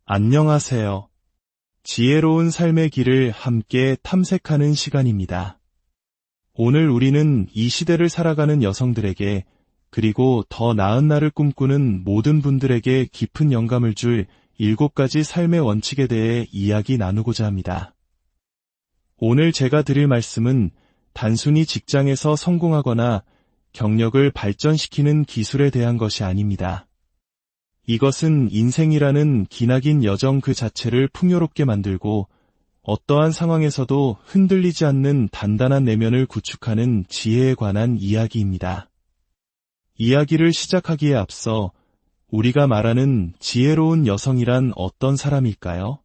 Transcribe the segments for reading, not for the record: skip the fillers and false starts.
안녕하세요. 지혜로운 삶의 길을 함께 탐색하는 시간입니다. 오늘 우리는 이 시대를 살아가는 여성들에게, 그리고 더 나은 날을 꿈꾸는 모든 분들에게 깊은 영감을 줄 7가지 삶의 원칙에 대해 이야기 나누고자 합니다. 오늘 제가 드릴 말씀은 단순히 직장에서 성공하거나 경력을 발전시키는 기술에 대한 것이 아닙니다. 이것은 인생이라는 기나긴 여정 그 자체를 풍요롭게 만들고 어떠한 상황에서도 흔들리지 않는 단단한 내면을 구축하는 지혜에 관한 이야기입니다. 이야기를 시작하기에 앞서 우리가 말하는 지혜로운 여성이란 어떤 사람일까요?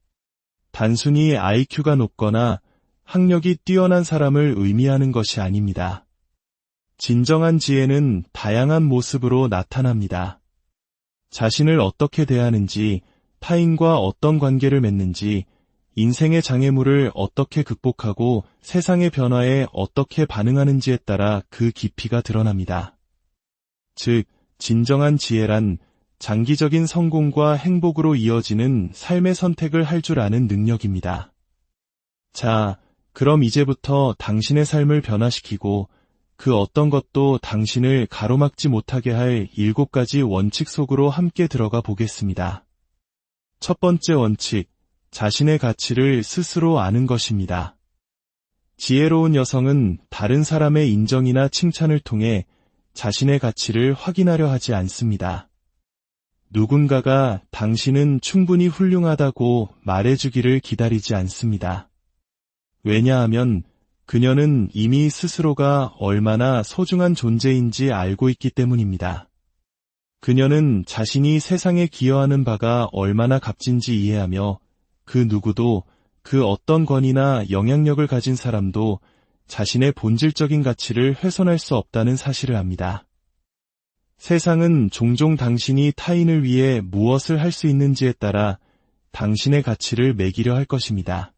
단순히 IQ가 높거나 학력이 뛰어난 사람을 의미하는 것이 아닙니다. 진정한 지혜는 다양한 모습으로 나타납니다. 자신을 어떻게 대하는지, 타인과 어떤 관계를 맺는지, 인생의 장애물을 어떻게 극복하고 세상의 변화에 어떻게 반응하는지에 따라 그 깊이가 드러납니다. 즉, 진정한 지혜란 장기적인 성공과 행복으로 이어지는 삶의 선택을 할 줄 아는 능력입니다. 자, 그럼 이제부터 당신의 삶을 변화시키고 그 어떤 것도 당신을 가로막지 못하게 할 7가지 원칙 속으로 함께 들어가 보겠습니다. 첫 번째 원칙, 자신의 가치를 스스로 아는 것입니다. 지혜로운 여성은 다른 사람의 인정이나 칭찬을 통해 자신의 가치를 확인하려 하지 않습니다. 누군가가 당신은 충분히 훌륭하다고 말해주기를 기다리지 않습니다. 왜냐하면 그녀는 이미 스스로가 얼마나 소중한 존재인지 알고 있기 때문입니다. 그녀는 자신이 세상에 기여하는 바가 얼마나 값진지 이해하며 그 누구도, 그 어떤 권위나 영향력을 가진 사람도 자신의 본질적인 가치를 훼손할 수 없다는 사실을 압니다. 세상은 종종 당신이 타인을 위해 무엇을 할 수 있는지에 따라 당신의 가치를 매기려 할 것입니다.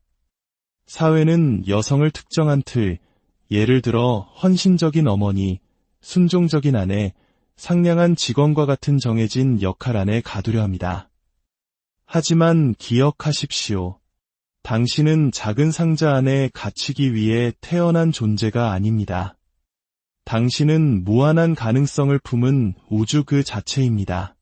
사회는 여성을 특정한 틀, 예를 들어 헌신적인 어머니, 순종적인 아내, 상냥한 직원과 같은 정해진 역할 안에 가두려 합니다. 하지만 기억하십시오. 당신은 작은 상자 안에 갇히기 위해 태어난 존재가 아닙니다. 당신은 무한한 가능성을 품은 우주 그 자체입니다.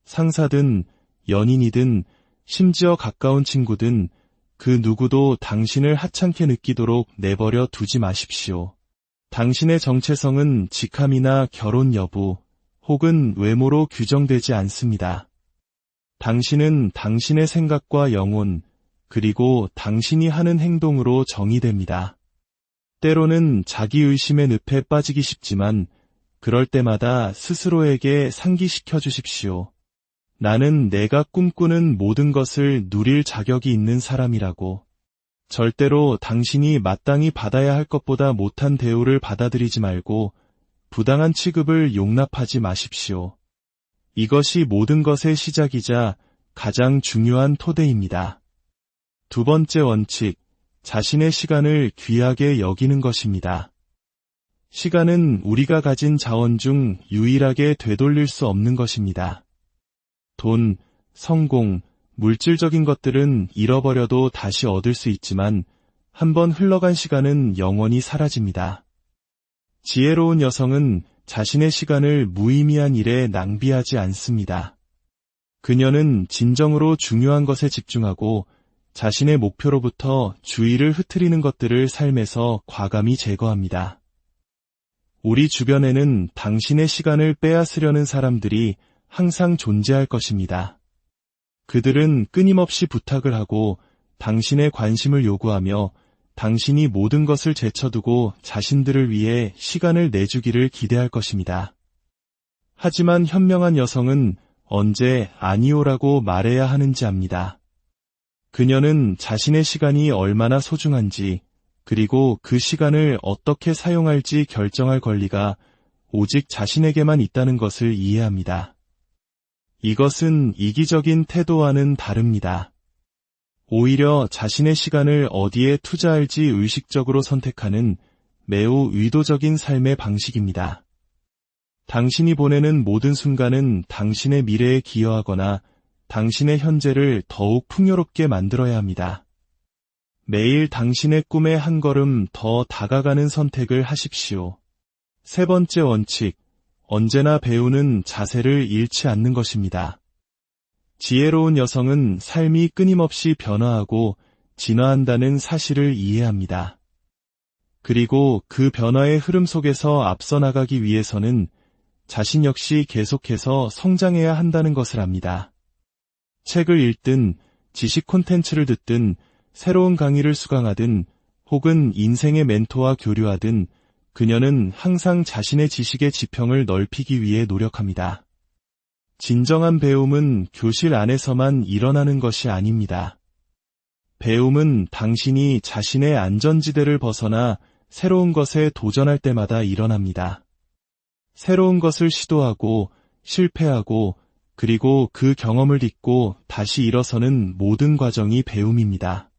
상사든, 연인이든, 심지어 가까운 친구든, 그 누구도 당신을 하찮게 느끼도록 내버려 두지 마십시오. 당신의 정체성은 직함이나 결혼 여부, 혹은 외모로 규정되지 않습니다. 당신은 당신의 생각과 영혼, 그리고 당신이 하는 행동으로 정의됩니다. 때로는 자기의심의 늪에 빠지기 쉽지만 그럴 때마다 스스로에게 상기시켜 주십시오. 나는 내가 꿈꾸는 모든 것을 누릴 자격이 있는 사람이라고. 절대로 당신이 마땅히 받아야 할 것보다 못한 대우를 받아들이지 말고 부당한 취급을 용납하지 마십시오. 이것이 모든 것의 시작이자 가장 중요한 토대입니다. 두 번째 원칙, 자신의 시간을 귀하게 여기는 것입니다. 시간은 우리가 가진 자원 중 유일하게 되돌릴 수 없는 것입니다. 돈, 성공, 물질적인 것들은 잃어버려도 다시 얻을 수 있지만 한번 흘러간 시간은 영원히 사라집니다. 지혜로운 여성은 자신의 시간을 무의미한 일에 낭비하지 않습니다. 그녀는 진정으로 중요한 것에 집중하고 자신의 목표로부터 주의를 흐트리는 것들을 삶에서 과감히 제거합니다. 우리 주변에는 당신의 시간을 빼앗으려는 사람들이 항상 존재할 것입니다. 그들은 끊임없이 부탁을 하고 당신의 관심을 요구하며 당신이 모든 것을 제쳐두고 자신들을 위해 시간을 내주기를 기대할 것입니다. 하지만 현명한 여성은 언제 아니오라고 말해야 하는지 압니다. 그녀는 자신의 시간이 얼마나 소중한지, 그리고 그 시간을 어떻게 사용할지 결정할 권리가 오직 자신에게만 있다는 것을 이해합니다. 이것은 이기적인 태도와는 다릅니다. 오히려 자신의 시간을 어디에 투자할지 의식적으로 선택하는 매우 의도적인 삶의 방식입니다. 당신이 보내는 모든 순간은 당신의 미래에 기여하거나 당신의 현재를 더욱 풍요롭게 만들어야 합니다. 매일 당신의 꿈에 한 걸음 더 다가가는 선택을 하십시오. 세 번째 원칙, 언제나 배우는 자세를 잃지 않는 것입니다. 지혜로운 여성은 삶이 끊임없이 변화하고 진화한다는 사실을 이해합니다. 그리고 그 변화의 흐름 속에서 앞서 나가기 위해서는 자신 역시 계속해서 성장해야 한다는 것을 압니다. 책을 읽든, 지식 콘텐츠를 듣든, 새로운 강의를 수강하든, 혹은 인생의 멘토와 교류하든, 그녀는 항상 자신의 지식의 지평을 넓히기 위해 노력합니다. 진정한 배움은 교실 안에서만 일어나는 것이 아닙니다. 배움은 당신이 자신의 안전지대를 벗어나 새로운 것에 도전할 때마다 일어납니다. 새로운 것을 시도하고 실패하고 그리고 그 경험을 딛고 다시 일어서는 모든 과정이 배움입니다.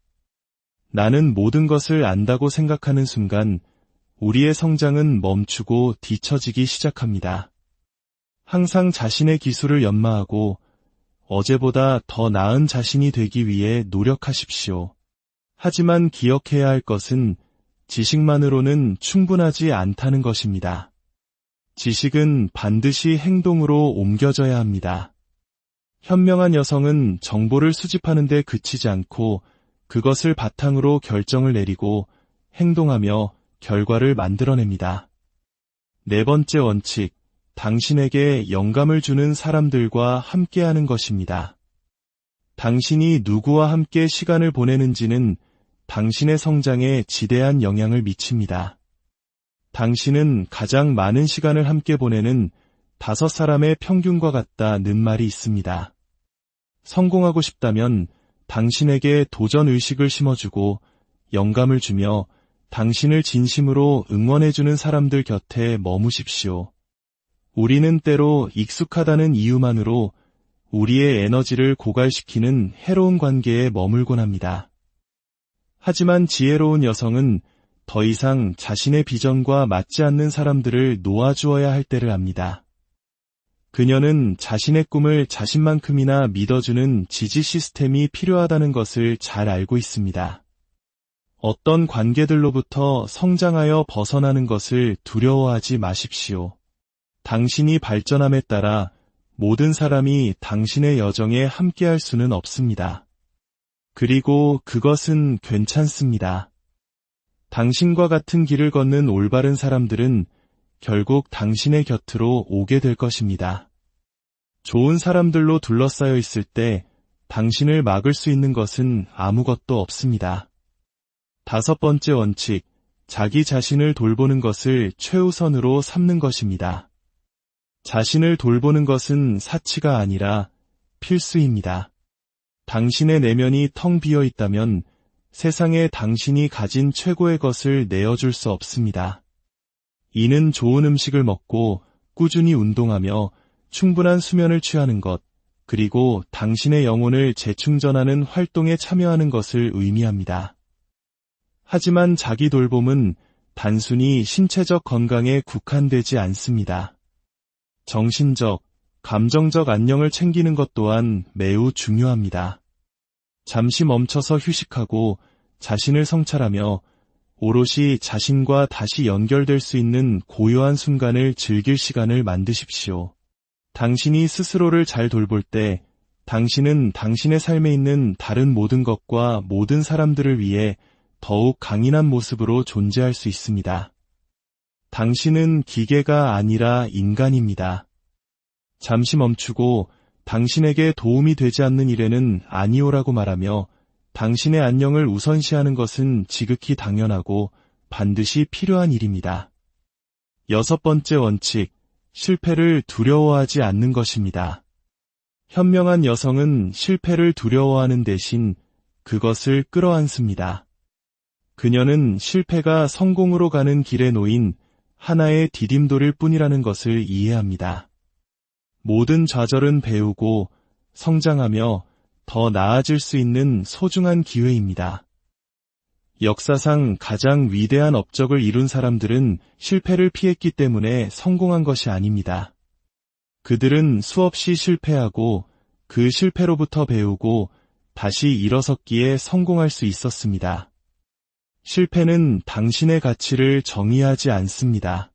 나는 모든 것을 안다고 생각하는 순간 우리의 성장은 멈추고 뒤처지기 시작합니다. 항상 자신의 기술을 연마하고 어제보다 더 나은 자신이 되기 위해 노력하십시오. 하지만 기억해야 할 것은 지식만으로는 충분하지 않다는 것입니다. 지식은 반드시 행동으로 옮겨져야 합니다. 현명한 여성은 정보를 수집하는 데 그치지 않고 그것을 바탕으로 결정을 내리고 행동하며 결과를 만들어냅니다. 네 번째 원칙, 당신에게 영감을 주는 사람들과 함께하는 것입니다. 당신이 누구와 함께 시간을 보내는지는 당신의 성장에 지대한 영향을 미칩니다. 당신은 가장 많은 시간을 함께 보내는 5사람의 평균과 같다는 말이 있습니다. 성공하고 싶다면 당신에게 도전 의식을 심어주고 영감을 주며 당신을 진심으로 응원해주는 사람들 곁에 머무십시오. 우리는 때로 익숙하다는 이유만으로 우리의 에너지를 고갈시키는 해로운 관계에 머물곤 합니다. 하지만 지혜로운 여성은 더 이상 자신의 비전과 맞지 않는 사람들을 놓아주어야 할 때를 압니다. 그녀는 자신의 꿈을 자신만큼이나 믿어주는 지지 시스템이 필요하다는 것을 잘 알고 있습니다. 어떤 관계들로부터 성장하여 벗어나는 것을 두려워하지 마십시오. 당신이 발전함에 따라 모든 사람이 당신의 여정에 함께할 수는 없습니다. 그리고 그것은 괜찮습니다. 당신과 같은 길을 걷는 올바른 사람들은 결국 당신의 곁으로 오게 될 것입니다. 좋은 사람들로 둘러싸여 있을 때 당신을 막을 수 있는 것은 아무것도 없습니다. 5번째 원칙, 자기 자신을 돌보는 것을 최우선으로 삼는 것입니다. 자신을 돌보는 것은 사치가 아니라 필수입니다. 당신의 내면이 텅 비어 있다면 세상에 당신이 가진 최고의 것을 내어줄 수 없습니다. 이는 좋은 음식을 먹고 꾸준히 운동하며 충분한 수면을 취하는 것, 그리고 당신의 영혼을 재충전하는 활동에 참여하는 것을 의미합니다. 하지만 자기 돌봄은 단순히 신체적 건강에 국한되지 않습니다. 정신적, 감정적 안녕을 챙기는 것 또한 매우 중요합니다. 잠시 멈춰서 휴식하고 자신을 성찰하며 오롯이 자신과 다시 연결될 수 있는 고요한 순간을 즐길 시간을 만드십시오. 당신이 스스로를 잘 돌볼 때 당신은 당신의 삶에 있는 다른 모든 것과 모든 사람들을 위해 더욱 강인한 모습으로 존재할 수 있습니다. 당신은 기계가 아니라 인간입니다. 잠시 멈추고 당신에게 도움이 되지 않는 일에는 아니오라고 말하며 당신의 안녕을 우선시하는 것은 지극히 당연하고 반드시 필요한 일입니다. 6번째 원칙, 실패를 두려워하지 않는 것입니다. 현명한 여성은 실패를 두려워하는 대신 그것을 끌어안습니다. 그녀는 실패가 성공으로 가는 길에 놓인 하나의 디딤돌일 뿐이라는 것을 이해합니다. 모든 좌절은 배우고 성장하며 더 나아질 수 있는 소중한 기회입니다. 역사상 가장 위대한 업적을 이룬 사람들은 실패를 피했기 때문에 성공한 것이 아닙니다. 그들은 수없이 실패하고 그 실패로부터 배우고 다시 일어섰기에 성공할 수 있었습니다. 실패는 당신의 가치를 정의하지 않습니다.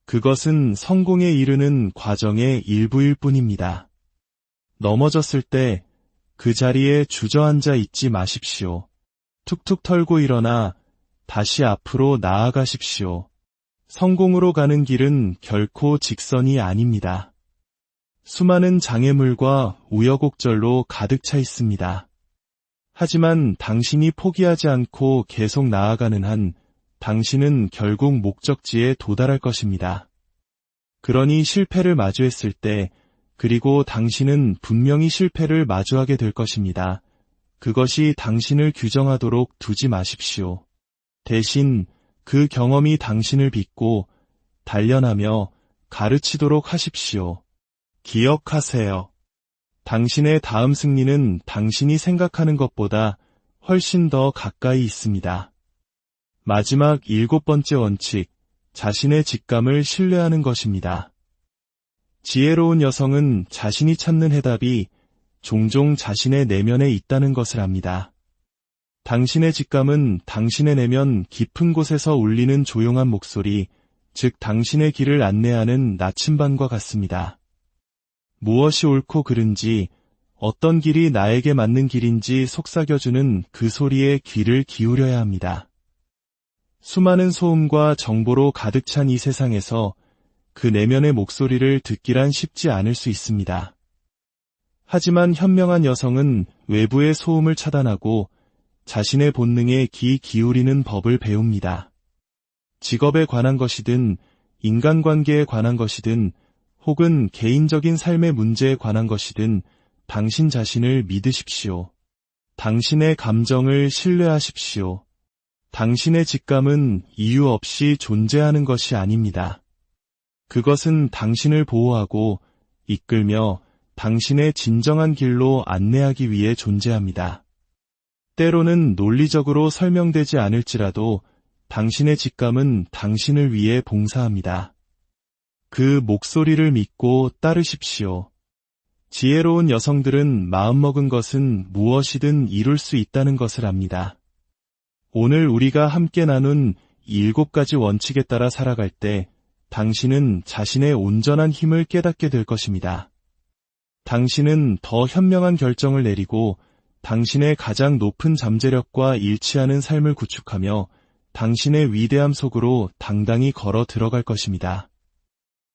그것은 성공에 이르는 과정의 일부일 뿐입니다. 넘어졌을 때 그 자리에 주저앉아 있지 마십시오. 툭툭 털고 일어나 다시 앞으로 나아가십시오. 성공으로 가는 길은 결코 직선이 아닙니다. 수많은 장애물과 우여곡절로 가득 차 있습니다. 하지만 당신이 포기하지 않고 계속 나아가는 한 당신은 결국 목적지에 도달할 것입니다. 그러니 실패를 마주했을 때, 그리고 당신은 분명히 실패를 마주하게 될 것입니다. 그것이 당신을 규정하도록 두지 마십시오. 대신 그 경험이 당신을 빚고 단련하며 가르치도록 하십시오. 기억하세요. 당신의 다음 승리는 당신이 생각하는 것보다 훨씬 더 가까이 있습니다. 마지막 7번째 원칙, 자신의 직감을 신뢰하는 것입니다. 지혜로운 여성은 자신이 찾는 해답이 종종 자신의 내면에 있다는 것을 압니다. 당신의 직감은 당신의 내면 깊은 곳에서 울리는 조용한 목소리, 즉 당신의 길을 안내하는 나침반과 같습니다. 무엇이 옳고 그른지, 어떤 길이 나에게 맞는 길인지 속삭여주는 그 소리에 귀를 기울여야 합니다. 수많은 소음과 정보로 가득 찬 이 세상에서 그 내면의 목소리를 듣기란 쉽지 않을 수 있습니다. 하지만 현명한 여성은 외부의 소음을 차단하고 자신의 본능에 귀 기울이는 법을 배웁니다. 직업에 관한 것이든 인간관계에 관한 것이든 혹은 개인적인 삶의 문제에 관한 것이든 당신 자신을 믿으십시오. 당신의 감정을 신뢰하십시오. 당신의 직감은 이유 없이 존재하는 것이 아닙니다. 그것은 당신을 보호하고 이끌며 당신의 진정한 길로 안내하기 위해 존재합니다. 때로는 논리적으로 설명되지 않을지라도 당신의 직감은 당신을 위해 봉사합니다. 그 목소리를 믿고 따르십시오. 지혜로운 여성들은 마음먹은 것은 무엇이든 이룰 수 있다는 것을 압니다. 오늘 우리가 함께 나눈 7가지 원칙에 따라 살아갈 때 당신은 자신의 온전한 힘을 깨닫게 될 것입니다. 당신은 더 현명한 결정을 내리고 당신의 가장 높은 잠재력과 일치하는 삶을 구축하며 당신의 위대함 속으로 당당히 걸어 들어갈 것입니다.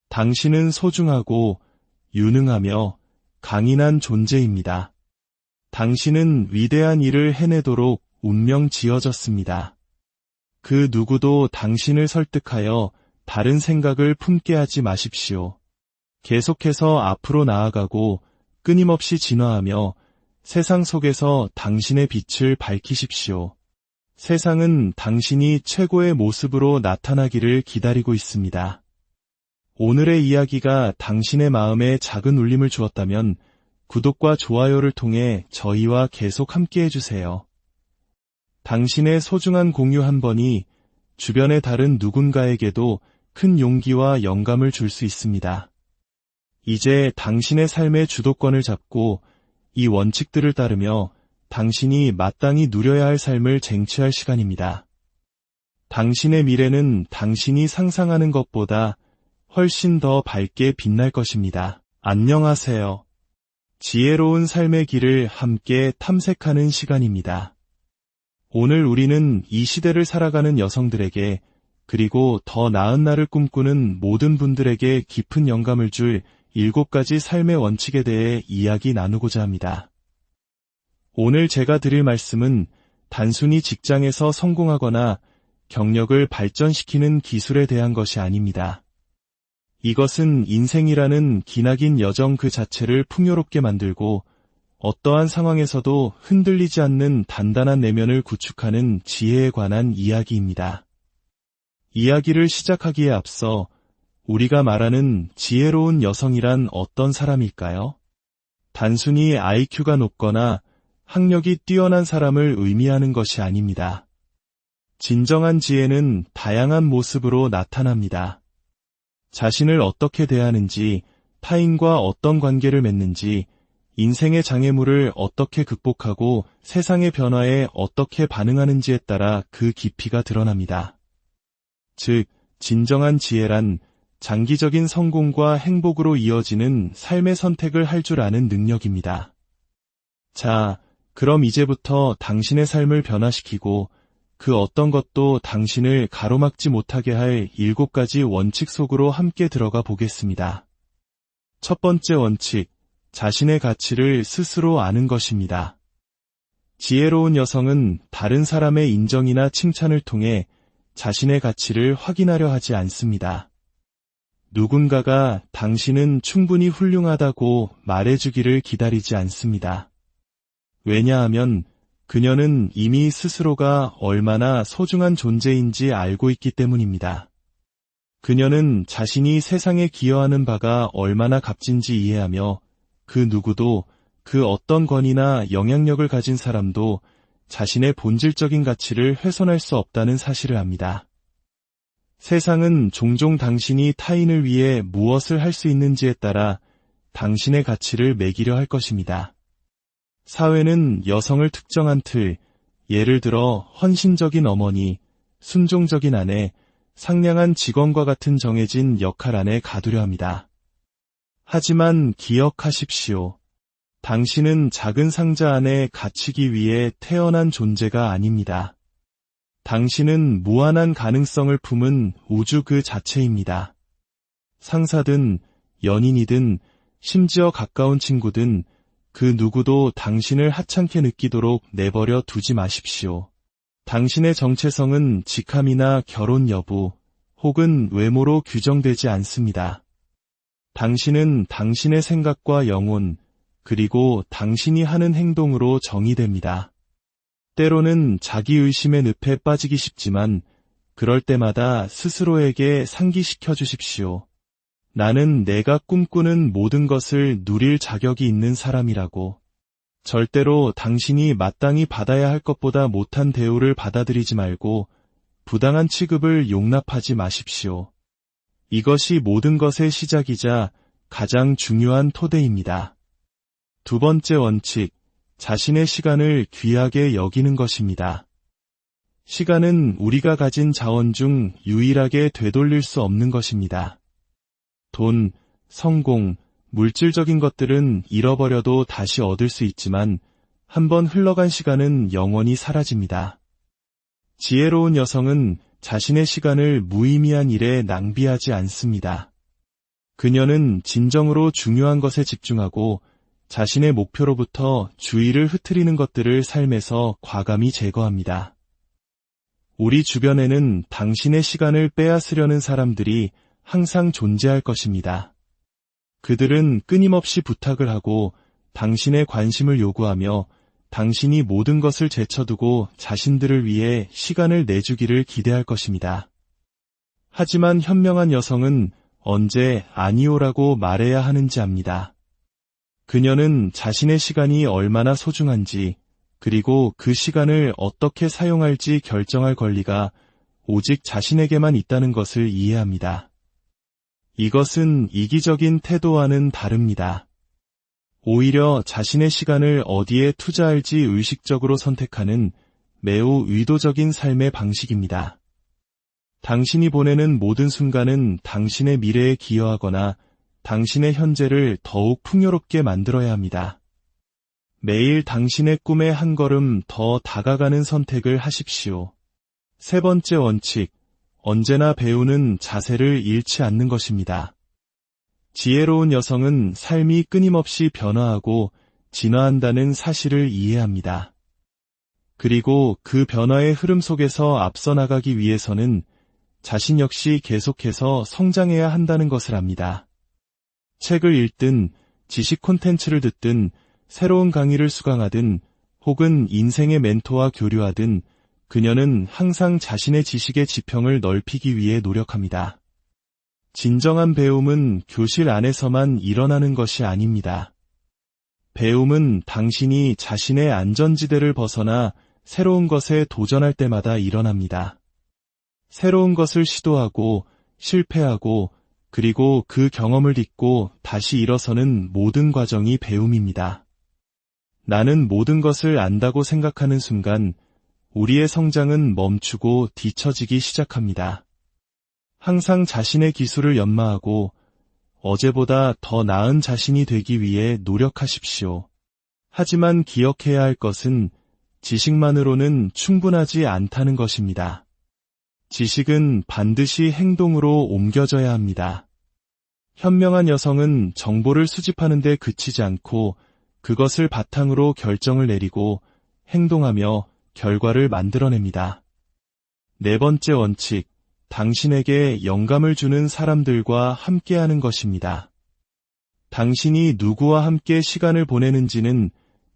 당신은 소중하고 유능하며 강인한 존재입니다. 당신은 위대한 일을 해내도록 운명 지어졌습니다. 그 누구도 당신을 설득하여 다른 생각을 품게 하지 마십시오. 계속해서 앞으로 나아가고 끊임없이 진화하며 세상 속에서 당신의 빛을 밝히십시오. 세상은 당신이 최고의 모습으로 나타나기를 기다리고 있습니다. 오늘의 이야기가 당신의 마음에 작은 울림을 주었다면 구독과 좋아요를 통해 저희와 계속 함께 해주세요. 당신의 소중한 공유 한 번이 주변의 다른 누군가에게도 큰 용기와 영감을 줄 수 있습니다. 이제 당신의 삶의 주도권을 잡고 이 원칙들을 따르며 당신이 마땅히 누려야 할 삶을 쟁취할 시간입니다. 당신의 미래는 당신이 상상하는 것보다 훨씬 더 밝게 빛날 것입니다. 안녕하세요. 지혜로운 삶의 길을 함께 탐색하는 시간입니다. 오늘 우리는 이 시대를 살아가는 여성들에게 그리고 더 나은 날을 꿈꾸는 모든 분들에게 깊은 영감을 줄 7가지 삶의 원칙에 대해 이야기 나누고자 합니다. 오늘 제가 드릴 말씀은 단순히 직장에서 성공하거나 경력을 발전시키는 기술에 대한 것이 아닙니다. 이것은 인생이라는 기나긴 여정 그 자체를 풍요롭게 만들고 어떠한 상황에서도 흔들리지 않는 단단한 내면을 구축하는 지혜에 관한 이야기입니다. 이야기를 시작하기에 앞서 우리가 말하는 지혜로운 여성이란 어떤 사람일까요? 단순히 IQ가 높거나 학력이 뛰어난 사람을 의미하는 것이 아닙니다. 진정한 지혜는 다양한 모습으로 나타납니다. 자신을 어떻게 대하는지, 타인과 어떤 관계를 맺는지, 인생의 장애물을 어떻게 극복하고 세상의 변화에 어떻게 반응하는지에 따라 그 깊이가 드러납니다. 즉, 진정한 지혜란 장기적인 성공과 행복으로 이어지는 삶의 선택을 할 줄 아는 능력입니다. 자, 그럼 이제부터 당신의 삶을 변화시키고 그 어떤 것도 당신을 가로막지 못하게 할 7가지 원칙 속으로 함께 들어가 보겠습니다. 첫 번째 원칙, 자신의 가치를 스스로 아는 것입니다. 지혜로운 여성은 다른 사람의 인정이나 칭찬을 통해 자신의 가치를 확인하려 하지 않습니다. 누군가가 당신은 충분히 훌륭하다고 말해주기를 기다리지 않습니다. 왜냐하면 그녀는 이미 스스로가 얼마나 소중한 존재인지 알고 있기 때문입니다. 그녀는 자신이 세상에 기여하는 바가 얼마나 값진지 이해하며 그 누구도, 그 어떤 권위나 영향력을 가진 사람도 자신의 본질적인 가치를 훼손할 수 없다는 사실을 압니다. 세상은 종종 당신이 타인을 위해 무엇을 할 수 있는지에 따라 당신의 가치를 매기려 할 것입니다. 사회는 여성을 특정한 틀, 예를 들어 헌신적인 어머니, 순종적인 아내, 상냥한 직원과 같은 정해진 역할 안에 가두려 합니다. 하지만 기억하십시오. 당신은 작은 상자 안에 갇히기 위해 태어난 존재가 아닙니다. 당신은 무한한 가능성을 품은 우주 그 자체입니다. 상사든, 연인이든, 심지어 가까운 친구든, 그 누구도 당신을 하찮게 느끼도록 내버려 두지 마십시오. 당신의 정체성은 직함이나 결혼 여부, 혹은 외모로 규정되지 않습니다. 당신은 당신의 생각과 영혼, 그리고 당신이 하는 행동으로 정의됩니다. 때로는 자기의심의 늪에 빠지기 쉽지만, 그럴 때마다 스스로에게 상기시켜 주십시오. 나는 내가 꿈꾸는 모든 것을 누릴 자격이 있는 사람이라고. 절대로 당신이 마땅히 받아야 할 것보다 못한 대우를 받아들이지 말고 부당한 취급을 용납하지 마십시오. 이것이 모든 것의 시작이자 가장 중요한 토대입니다. 두 번째 원칙, 자신의 시간을 귀하게 여기는 것입니다. 시간은 우리가 가진 자원 중 유일하게 되돌릴 수 없는 것입니다. 돈, 성공, 물질적인 것들은 잃어버려도 다시 얻을 수 있지만 한번 흘러간 시간은 영원히 사라집니다. 지혜로운 여성은 자신의 시간을 무의미한 일에 낭비하지 않습니다. 그녀는 진정으로 중요한 것에 집중하고 자신의 목표로부터 주의를 흐트리는 것들을 삶에서 과감히 제거합니다. 우리 주변에는 당신의 시간을 빼앗으려는 사람들이 항상 존재할 것입니다. 그들은 끊임없이 부탁을 하고 당신의 관심을 요구하며 당신이 모든 것을 제쳐두고 자신들을 위해 시간을 내주기를 기대할 것입니다. 하지만 현명한 여성은 언제 아니오라고 말해야 하는지 압니다. 그녀는 자신의 시간이 얼마나 소중한지, 그리고 그 시간을 어떻게 사용할지 결정할 권리가 오직 자신에게만 있다는 것을 이해합니다. 이것은 이기적인 태도와는 다릅니다. 오히려 자신의 시간을 어디에 투자할지 의식적으로 선택하는 매우 의도적인 삶의 방식입니다. 당신이 보내는 모든 순간은 당신의 미래에 기여하거나 당신의 현재를 더욱 풍요롭게 만들어야 합니다. 매일 당신의 꿈에 한 걸음 더 다가가는 선택을 하십시오. 세 번째 원칙, 언제나 배우는 자세를 잃지 않는 것입니다. 지혜로운 여성은 삶이 끊임없이 변화하고 진화한다는 사실을 이해합니다. 그리고 그 변화의 흐름 속에서 앞서 나가기 위해서는 자신 역시 계속해서 성장해야 한다는 것을 압니다. 책을 읽든, 지식 콘텐츠를 듣든, 새로운 강의를 수강하든, 혹은 인생의 멘토와 교류하든, 그녀는 항상 자신의 지식의 지평을 넓히기 위해 노력합니다. 진정한 배움은 교실 안에서만 일어나는 것이 아닙니다. 배움은 당신이 자신의 안전지대를 벗어나 새로운 것에 도전할 때마다 일어납니다. 새로운 것을 시도하고, 실패하고, 그리고 그 경험을 딛고 다시 일어서는 모든 과정이 배움입니다. 나는 모든 것을 안다고 생각하는 순간 우리의 성장은 멈추고 뒤처지기 시작합니다. 항상 자신의 기술을 연마하고 어제보다 더 나은 자신이 되기 위해 노력하십시오. 하지만 기억해야 할 것은 지식만으로는 충분하지 않다는 것입니다. 지식은 반드시 행동으로 옮겨져야 합니다. 현명한 여성은 정보를 수집하는 데 그치지 않고 그것을 바탕으로 결정을 내리고 행동하며 결과를 만들어냅니다. 네 번째 원칙, 당신에게 영감을 주는 사람들과 함께하는 것입니다. 당신이 누구와 함께 시간을 보내는지는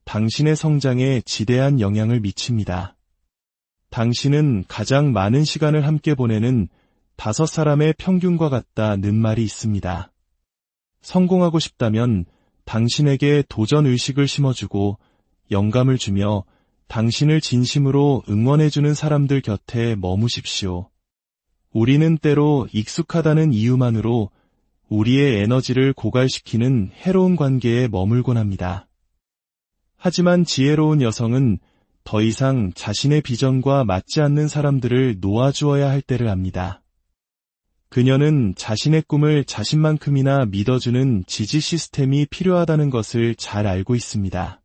당신의 성장에 지대한 영향을 미칩니다. 당신은 가장 많은 시간을 함께 보내는 5사람의 평균과 같다는 말이 있습니다. 성공하고 싶다면 당신에게 도전 의식을 심어주고 영감을 주며 당신을 진심으로 응원해주는 사람들 곁에 머무십시오. 우리는 때로 익숙하다는 이유만으로 우리의 에너지를 고갈시키는 해로운 관계에 머물곤 합니다. 하지만 지혜로운 여성은 더 이상 자신의 비전과 맞지 않는 사람들을 놓아주어야 할 때를 압니다. 그녀는 자신의 꿈을 자신만큼이나 믿어주는 지지 시스템이 필요하다는 것을 잘 알고 있습니다.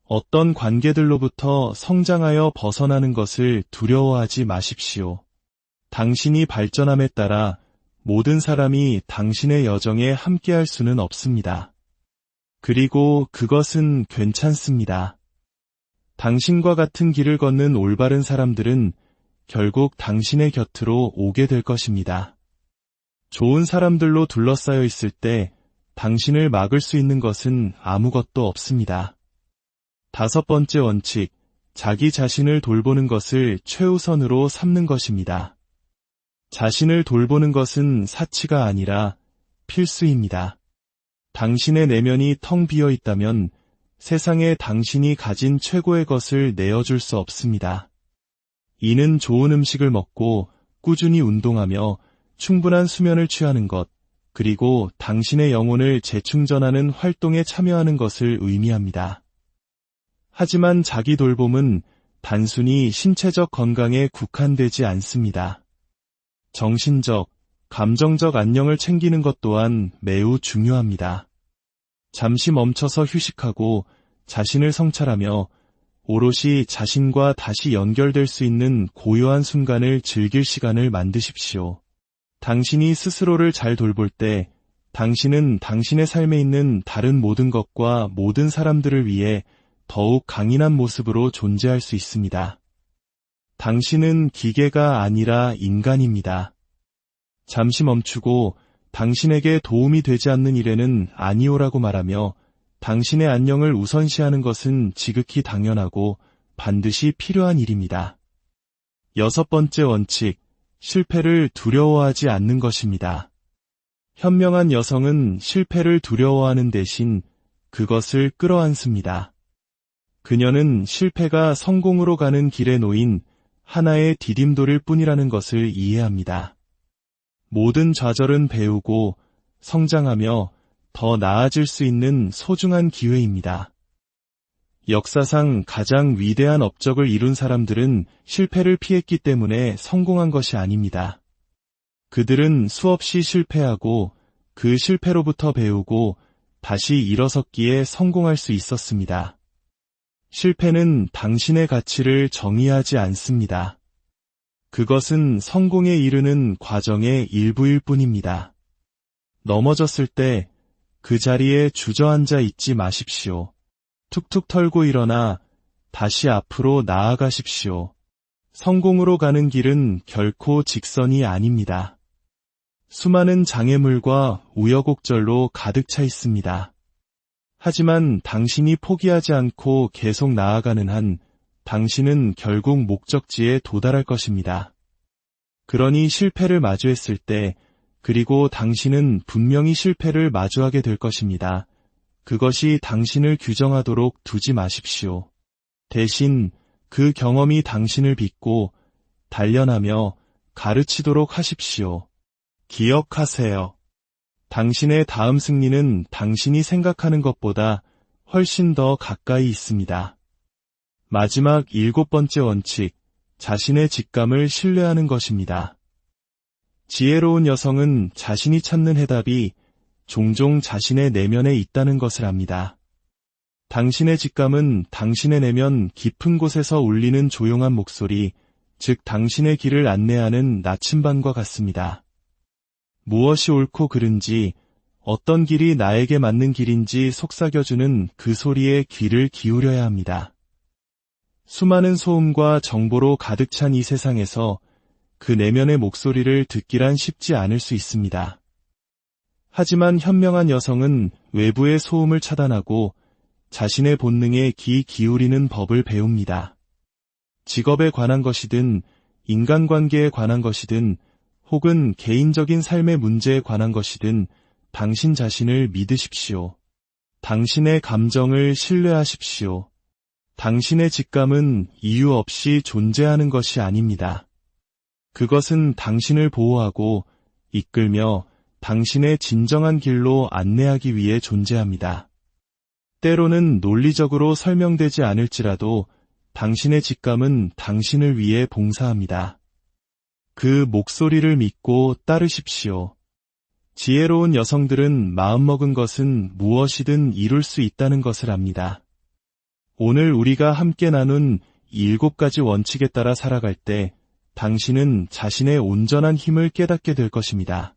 어떤 관계들로부터 성장하여 벗어나는 것을 두려워하지 마십시오. 당신이 발전함에 따라 모든 사람이 당신의 여정에 함께할 수는 없습니다. 그리고 그것은 괜찮습니다. 당신과 같은 길을 걷는 올바른 사람들은 결국 당신의 곁으로 오게 될 것입니다. 좋은 사람들로 둘러싸여 있을 때 당신을 막을 수 있는 것은 아무것도 없습니다. 5번째 원칙, 자기 자신을 돌보는 것을 최우선으로 삼는 것입니다. 자신을 돌보는 것은 사치가 아니라 필수입니다. 당신의 내면이 텅 비어 있다면 세상에 당신이 가진 최고의 것을 내어줄 수 없습니다. 이는 좋은 음식을 먹고 꾸준히 운동하며 충분한 수면을 취하는 것, 그리고 당신의 영혼을 재충전하는 활동에 참여하는 것을 의미합니다. 하지만 자기 돌봄은 단순히 신체적 건강에 국한되지 않습니다. 정신적, 감정적 안녕을 챙기는 것 또한 매우 중요합니다. 잠시 멈춰서 휴식하고 자신을 성찰하며 오롯이 자신과 다시 연결될 수 있는 고요한 순간을 즐길 시간을 만드십시오. 당신이 스스로를 잘 돌볼 때 당신은 당신의 삶에 있는 다른 모든 것과 모든 사람들을 위해 더욱 강인한 모습으로 존재할 수 있습니다. 당신은 기계가 아니라 인간입니다. 잠시 멈추고 당신에게 도움이 되지 않는 일에는 아니오라고 말하며 당신의 안녕을 우선시하는 것은 지극히 당연하고 반드시 필요한 일입니다. 6번째 원칙, 실패를 두려워하지 않는 것입니다. 현명한 여성은 실패를 두려워하는 대신 그것을 끌어안습니다. 그녀는 실패가 성공으로 가는 길에 놓인 하나의 디딤돌일 뿐이라는 것을 이해합니다. 모든 좌절은 배우고 성장하며 더 나아질 수 있는 소중한 기회입니다. 역사상 가장 위대한 업적을 이룬 사람들은 실패를 피했기 때문에 성공한 것이 아닙니다. 그들은 수없이 실패하고 그 실패로부터 배우고 다시 일어섰기에 성공할 수 있었습니다. 실패는 당신의 가치를 정의하지 않습니다. 그것은 성공에 이르는 과정의 일부일 뿐입니다. 넘어졌을 때 그 자리에 주저앉아 있지 마십시오. 툭툭 털고 일어나 다시 앞으로 나아가십시오. 성공으로 가는 길은 결코 직선이 아닙니다. 수많은 장애물과 우여곡절로 가득 차 있습니다. 하지만 당신이 포기하지 않고 계속 나아가는 한 당신은 결국 목적지에 도달할 것입니다. 그러니 실패를 마주했을 때, 그리고 당신은 분명히 실패를 마주하게 될 것입니다. 그것이 당신을 규정하도록 두지 마십시오. 대신 그 경험이 당신을 빚고 단련하며 가르치도록 하십시오. 기억하세요. 당신의 다음 승리는 당신이 생각하는 것보다 훨씬 더 가까이 있습니다. 마지막 7번째 원칙, 자신의 직감을 신뢰하는 것입니다. 지혜로운 여성은 자신이 찾는 해답이 종종 자신의 내면에 있다는 것을 압니다. 당신의 직감은 당신의 내면 깊은 곳에서 울리는 조용한 목소리, 즉 당신의 길을 안내하는 나침반과 같습니다. 무엇이 옳고 그른지, 어떤 길이 나에게 맞는 길인지 속삭여주는 그 소리에 귀를 기울여야 합니다. 수많은 소음과 정보로 가득 찬 이 세상에서 그 내면의 목소리를 듣기란 쉽지 않을 수 있습니다. 하지만 현명한 여성은 외부의 소음을 차단하고 자신의 본능에 귀 기울이는 법을 배웁니다. 직업에 관한 것이든 인간관계에 관한 것이든 혹은 개인적인 삶의 문제에 관한 것이든 당신 자신을 믿으십시오. 당신의 감정을 신뢰하십시오. 당신의 직감은 이유 없이 존재하는 것이 아닙니다. 그것은 당신을 보호하고 이끌며 당신의 진정한 길로 안내하기 위해 존재합니다. 때로는 논리적으로 설명되지 않을지라도 당신의 직감은 당신을 위해 봉사합니다. 그 목소리를 믿고 따르십시오. 지혜로운 여성들은 마음먹은 것은 무엇이든 이룰 수 있다는 것을 압니다. 오늘 우리가 함께 나눈 7가지 원칙에 따라 살아갈 때 당신은 자신의 온전한 힘을 깨닫게 될 것입니다.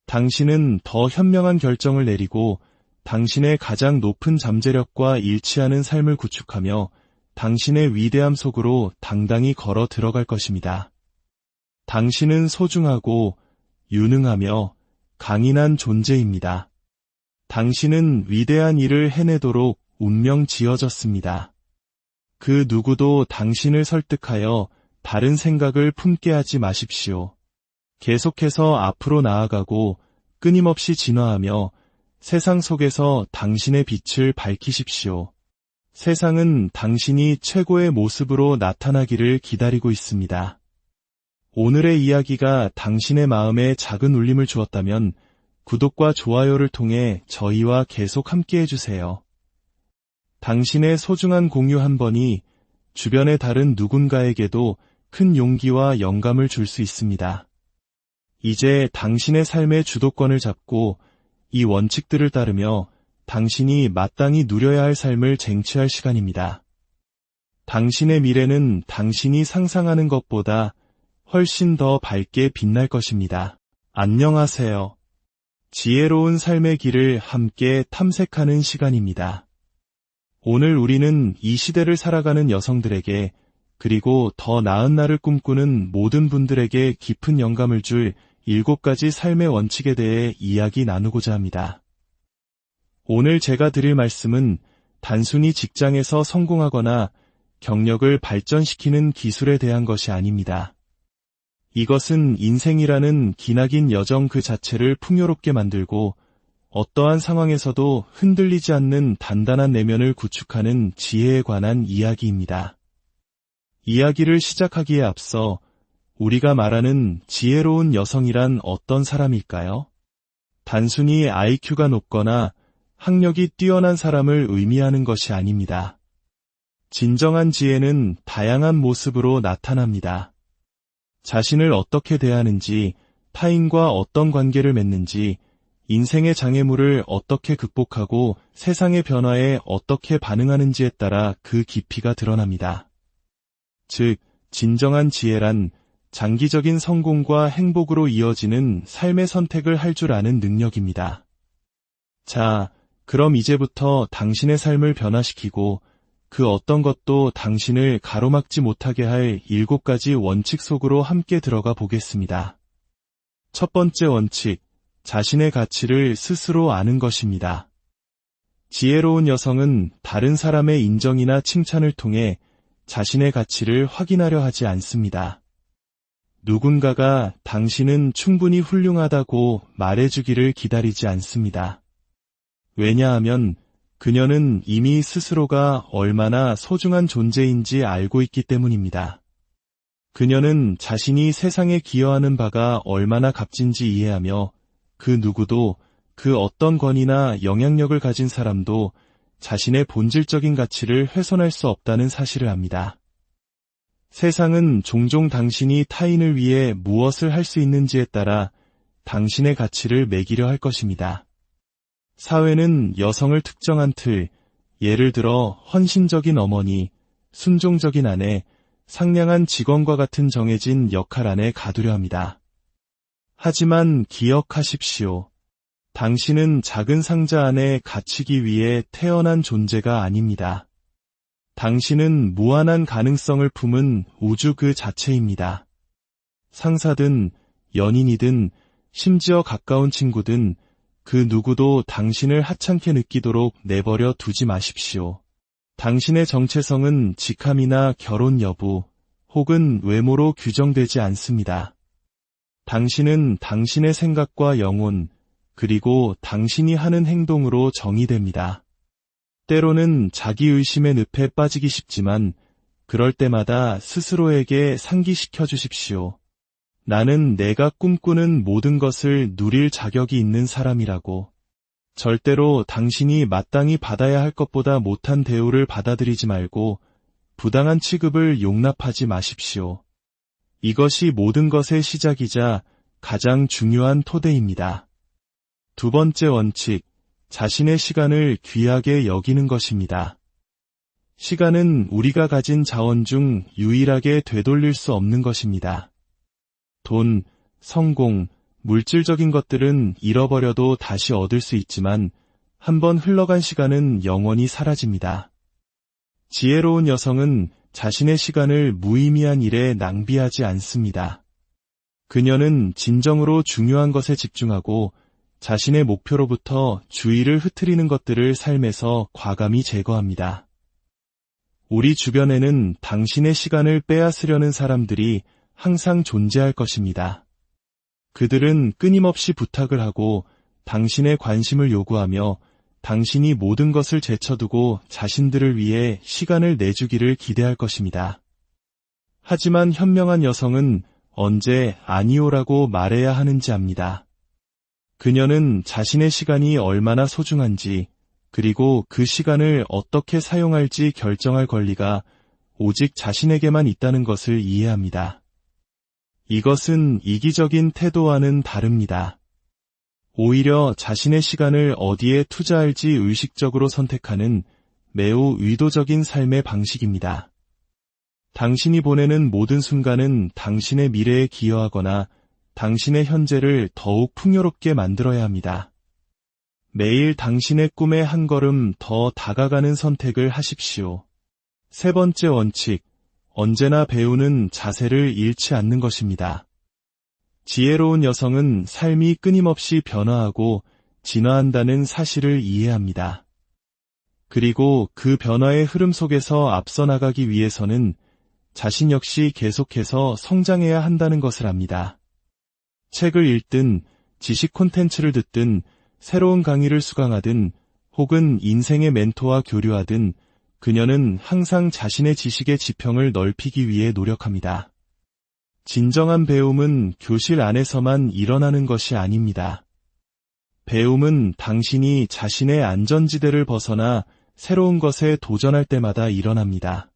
당신은 더 현명한 결정을 내리고 당신의 가장 높은 잠재력과 일치하는 삶을 구축하며 당신의 위대함 속으로 당당히 걸어 들어갈 것입니다. 당신은 소중하고 유능하며 강인한 존재입니다. 당신은 위대한 일을 해내도록 운명 지어졌습니다. 그 누구도 당신을 설득하여 다른 생각을 품게 하지 마십시오. 계속해서 앞으로 나아가고 끊임없이 진화하며 세상 속에서 당신의 빛을 밝히십시오. 세상은 당신이 최고의 모습으로 나타나기를 기다리고 있습니다. 오늘의 이야기가 당신의 마음에 작은 울림을 주었다면 구독과 좋아요를 통해 저희와 계속 함께 해주세요. 당신의 소중한 공유 한 번이 주변의 다른 누군가에게도 큰 용기와 영감을 줄 수 있습니다. 이제 당신의 삶의 주도권을 잡고 이 원칙들을 따르며 당신이 마땅히 누려야 할 삶을 쟁취할 시간입니다. 당신의 미래는 당신이 상상하는 것보다 훨씬 더 밝게 빛날 것입니다. 안녕하세요. 지혜로운 삶의 길을 함께 탐색하는 시간입니다. 오늘 우리는 이 시대를 살아가는 여성들에게 그리고 더 나은 날을 꿈꾸는 모든 분들에게 깊은 영감을 줄 7가지 삶의 원칙에 대해 이야기 나누고자 합니다. 오늘 제가 드릴 말씀은 단순히 직장에서 성공하거나 경력을 발전시키는 기술에 대한 것이 아닙니다. 이것은 인생이라는 기나긴 여정 그 자체를 풍요롭게 만들고 어떠한 상황에서도 흔들리지 않는 단단한 내면을 구축하는 지혜에 관한 이야기입니다. 이야기를 시작하기에 앞서 우리가 말하는 지혜로운 여성이란 어떤 사람일까요? 단순히 IQ가 높거나 학력이 뛰어난 사람을 의미하는 것이 아닙니다. 진정한 지혜는 다양한 모습으로 나타납니다. 자신을 어떻게 대하는지, 타인과 어떤 관계를 맺는지, 인생의 장애물을 어떻게 극복하고 세상의 변화에 어떻게 반응하는지에 따라 그 깊이가 드러납니다. 즉, 진정한 지혜란 장기적인 성공과 행복으로 이어지는 삶의 선택을 할 줄 아는 능력입니다. 자, 그럼 이제부터 당신의 삶을 변화시키고 그 어떤 것도 당신을 가로막지 못하게 할 7가지 원칙 속으로 함께 들어가 보겠습니다. 첫 번째 원칙, 자신의 가치를 스스로 아는 것입니다. 지혜로운 여성은 다른 사람의 인정이나 칭찬을 통해 자신의 가치를 확인하려 하지 않습니다. 누군가가 당신은 충분히 훌륭하다고 말해주기를 기다리지 않습니다. 왜냐하면 그녀는 이미 스스로가 얼마나 소중한 존재인지 알고 있기 때문입니다. 그녀는 자신이 세상에 기여하는 바가 얼마나 값진지 이해하며 그 누구도 그 어떤 권위나 영향력을 가진 사람도 자신의 본질적인 가치를 훼손할 수 없다는 사실을 압니다. 세상은 종종 당신이 타인을 위해 무엇을 할 수 있는지에 따라 당신의 가치를 매기려 할 것입니다. 사회는 여성을 특정한 틀, 예를 들어 헌신적인 어머니, 순종적인 아내, 상냥한 직원과 같은 정해진 역할 안에 가두려 합니다. 하지만 기억하십시오. 당신은 작은 상자 안에 갇히기 위해 태어난 존재가 아닙니다. 당신은 무한한 가능성을 품은 우주 그 자체입니다. 상사든 연인이든 심지어 가까운 친구든 그 누구도 당신을 하찮게 느끼도록 내버려 두지 마십시오. 당신의 정체성은 직함이나 결혼 여부 혹은 외모로 규정되지 않습니다. 당신은 당신의 생각과 영혼 그리고 당신이 하는 행동으로 정의됩니다. 때로는 자기의심의 늪에 빠지기 쉽지만 그럴 때마다 스스로에게 상기시켜 주십시오. 나는 내가 꿈꾸는 모든 것을 누릴 자격이 있는 사람이라고. 절대로 당신이 마땅히 받아야 할 것보다 못한 대우를 받아들이지 말고 부당한 취급을 용납하지 마십시오. 이것이 모든 것의 시작이자 가장 중요한 토대입니다. 두 번째 원칙, 자신의 시간을 귀하게 여기는 것입니다. 시간은 우리가 가진 자원 중 유일하게 되돌릴 수 없는 것입니다. 돈, 성공, 물질적인 것들은 잃어버려도 다시 얻을 수 있지만 한번 흘러간 시간은 영원히 사라집니다. 지혜로운 여성은 자신의 시간을 무의미한 일에 낭비하지 않습니다. 그녀는 진정으로 중요한 것에 집중하고 자신의 목표로부터 주의를 흐트리는 것들을 삶에서 과감히 제거합니다. 우리 주변에는 당신의 시간을 빼앗으려는 사람들이 항상 존재할 것입니다. 그들은 끊임없이 부탁을 하고 당신의 관심을 요구하며 당신이 모든 것을 제쳐두고 자신들을 위해 시간을 내주기를 기대할 것입니다. 하지만 현명한 여성은 언제 아니오라고 말해야 하는지 압니다. 그녀는 자신의 시간이 얼마나 소중한지 그리고 그 시간을 어떻게 사용할지 결정할 권리가 오직 자신에게만 있다는 것을 이해합니다. 이것은 이기적인 태도와는 다릅니다. 오히려 자신의 시간을 어디에 투자할지 의식적으로 선택하는 매우 의도적인 삶의 방식입니다. 당신이 보내는 모든 순간은 당신의 미래에 기여하거나 당신의 현재를 더욱 풍요롭게 만들어야 합니다. 매일 당신의 꿈에 한 걸음 더 다가가는 선택을 하십시오. 세 번째 원칙, 언제나 배우는 자세를 잃지 않는 것입니다. 지혜로운 여성은 삶이 끊임없이 변화하고 진화한다는 사실을 이해합니다. 그리고 그 변화의 흐름 속에서 앞서 나가기 위해서는 자신 역시 계속해서 성장해야 한다는 것을 압니다. 책을 읽든 지식 콘텐츠를 듣든 새로운 강의를 수강하든 혹은 인생의 멘토와 교류하든 그녀는 항상 자신의 지식의 지평을 넓히기 위해 노력합니다. 진정한 배움은 교실 안에서만 일어나는 것이 아닙니다. 배움은 당신이 자신의 안전지대를 벗어나 새로운 것에 도전할 때마다 일어납니다.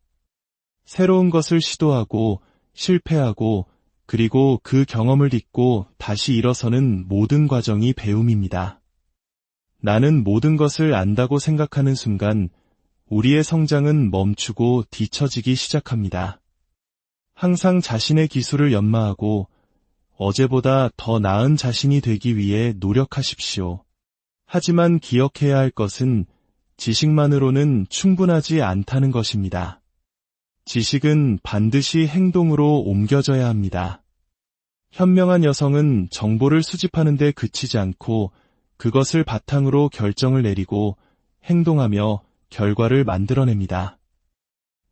새로운 것을 시도하고 실패하고 그리고 그 경험을 딛고 다시 일어서는 모든 과정이 배움입니다. 나는 모든 것을 안다고 생각하는 순간 우리의 성장은 멈추고 뒤처지기 시작합니다. 항상 자신의 기술을 연마하고 어제보다 더 나은 자신이 되기 위해 노력하십시오. 하지만 기억해야 할 것은 지식만으로는 충분하지 않다는 것입니다. 지식은 반드시 행동으로 옮겨져야 합니다. 현명한 여성은 정보를 수집하는 데 그치지 않고 그것을 바탕으로 결정을 내리고 행동하며 결과를 만들어냅니다.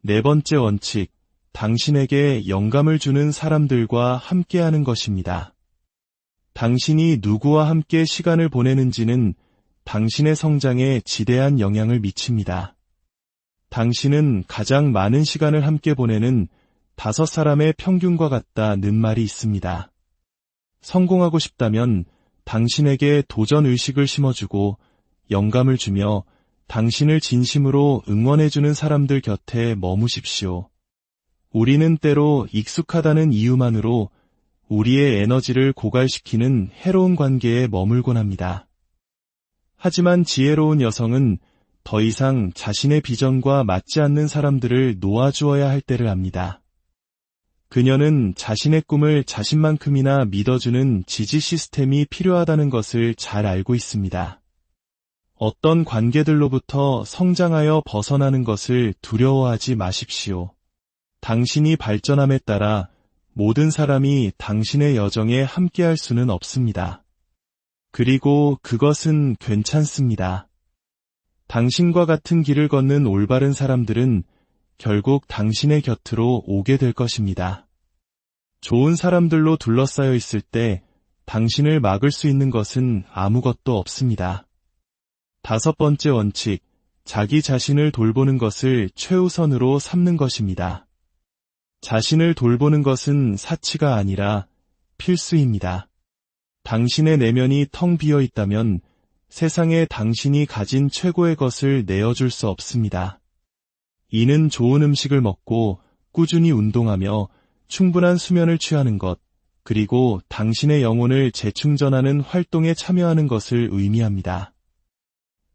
네 번째 원칙, 당신에게 영감을 주는 사람들과 함께하는 것입니다. 당신이 누구와 함께 시간을 보내는지는 당신의 성장에 지대한 영향을 미칩니다. 당신은 가장 많은 시간을 함께 보내는 5사람의 평균과 같다는 말이 있습니다. 성공하고 싶다면 당신에게 도전 의식을 심어주고 영감을 주며 당신을 진심으로 응원해주는 사람들 곁에 머무십시오. 우리는 때로 익숙하다는 이유만으로 우리의 에너지를 고갈시키는 해로운 관계에 머물곤 합니다. 하지만 지혜로운 여성은 더 이상 자신의 비전과 맞지 않는 사람들을 놓아주어야 할 때를 압니다. 그녀는 자신의 꿈을 자신만큼이나 믿어주는 지지 시스템이 필요하다는 것을 잘 알고 있습니다. 어떤 관계들로부터 성장하여 벗어나는 것을 두려워하지 마십시오. 당신이 발전함에 따라 모든 사람이 당신의 여정에 함께할 수는 없습니다. 그리고 그것은 괜찮습니다. 당신과 같은 길을 걷는 올바른 사람들은 결국 당신의 곁으로 오게 될 것입니다. 좋은 사람들로 둘러싸여 있을 때 당신을 막을 수 있는 것은 아무것도 없습니다. 5번째 원칙, 자기 자신을 돌보는 것을 최우선으로 삼는 것입니다. 자신을 돌보는 것은 사치가 아니라 필수입니다. 당신의 내면이 텅 비어 있다면 세상에 당신이 가진 최고의 것을 내어줄 수 없습니다. 이는 좋은 음식을 먹고 꾸준히 운동하며 충분한 수면을 취하는 것, 그리고 당신의 영혼을 재충전하는 활동에 참여하는 것을 의미합니다.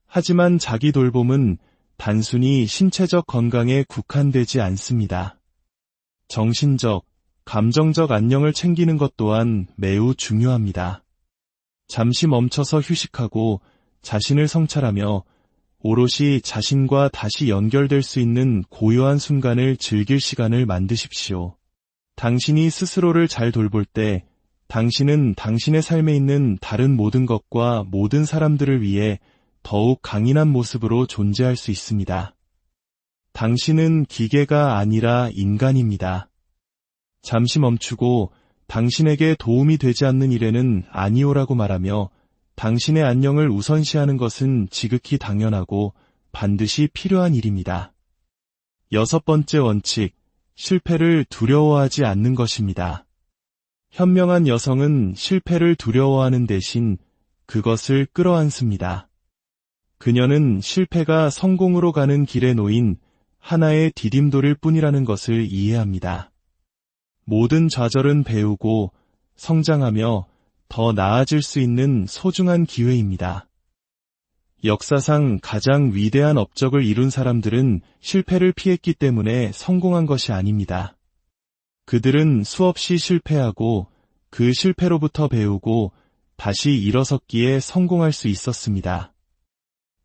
하지만 자기 돌봄은 단순히 신체적 건강에 국한되지 않습니다. 정신적, 감정적 안녕을 챙기는 것 또한 매우 중요합니다. 잠시 멈춰서 휴식하고 자신을 성찰하며 오롯이 자신과 다시 연결될 수 있는 고요한 순간을 즐길 시간을 만드십시오. 당신이 스스로를 잘 돌볼 때 당신은 당신의 삶에 있는 다른 모든 것과 모든 사람들을 위해 더욱 강인한 모습으로 존재할 수 있습니다. 당신은 기계가 아니라 인간입니다. 잠시 멈추고 당신에게 도움이 되지 않는 일에는 아니오라고 말하며 당신의 안녕을 우선시하는 것은 지극히 당연하고 반드시 필요한 일입니다. 6번째 원칙, 실패를 두려워하지 않는 것입니다. 현명한 여성은 실패를 두려워하는 대신 그것을 끌어안습니다. 그녀는 실패가 성공으로 가는 길에 놓인 하나의 디딤돌일 뿐이라는 것을 이해합니다. 모든 좌절은 배우고 성장하며 더 나아질 수 있는 소중한 기회입니다. 역사상 가장 위대한 업적을 이룬 사람들은 실패를 피했기 때문에 성공한 것이 아닙니다. 그들은 수없이 실패하고 그 실패로부터 배우고 다시 일어섰기에 성공할 수 있었습니다.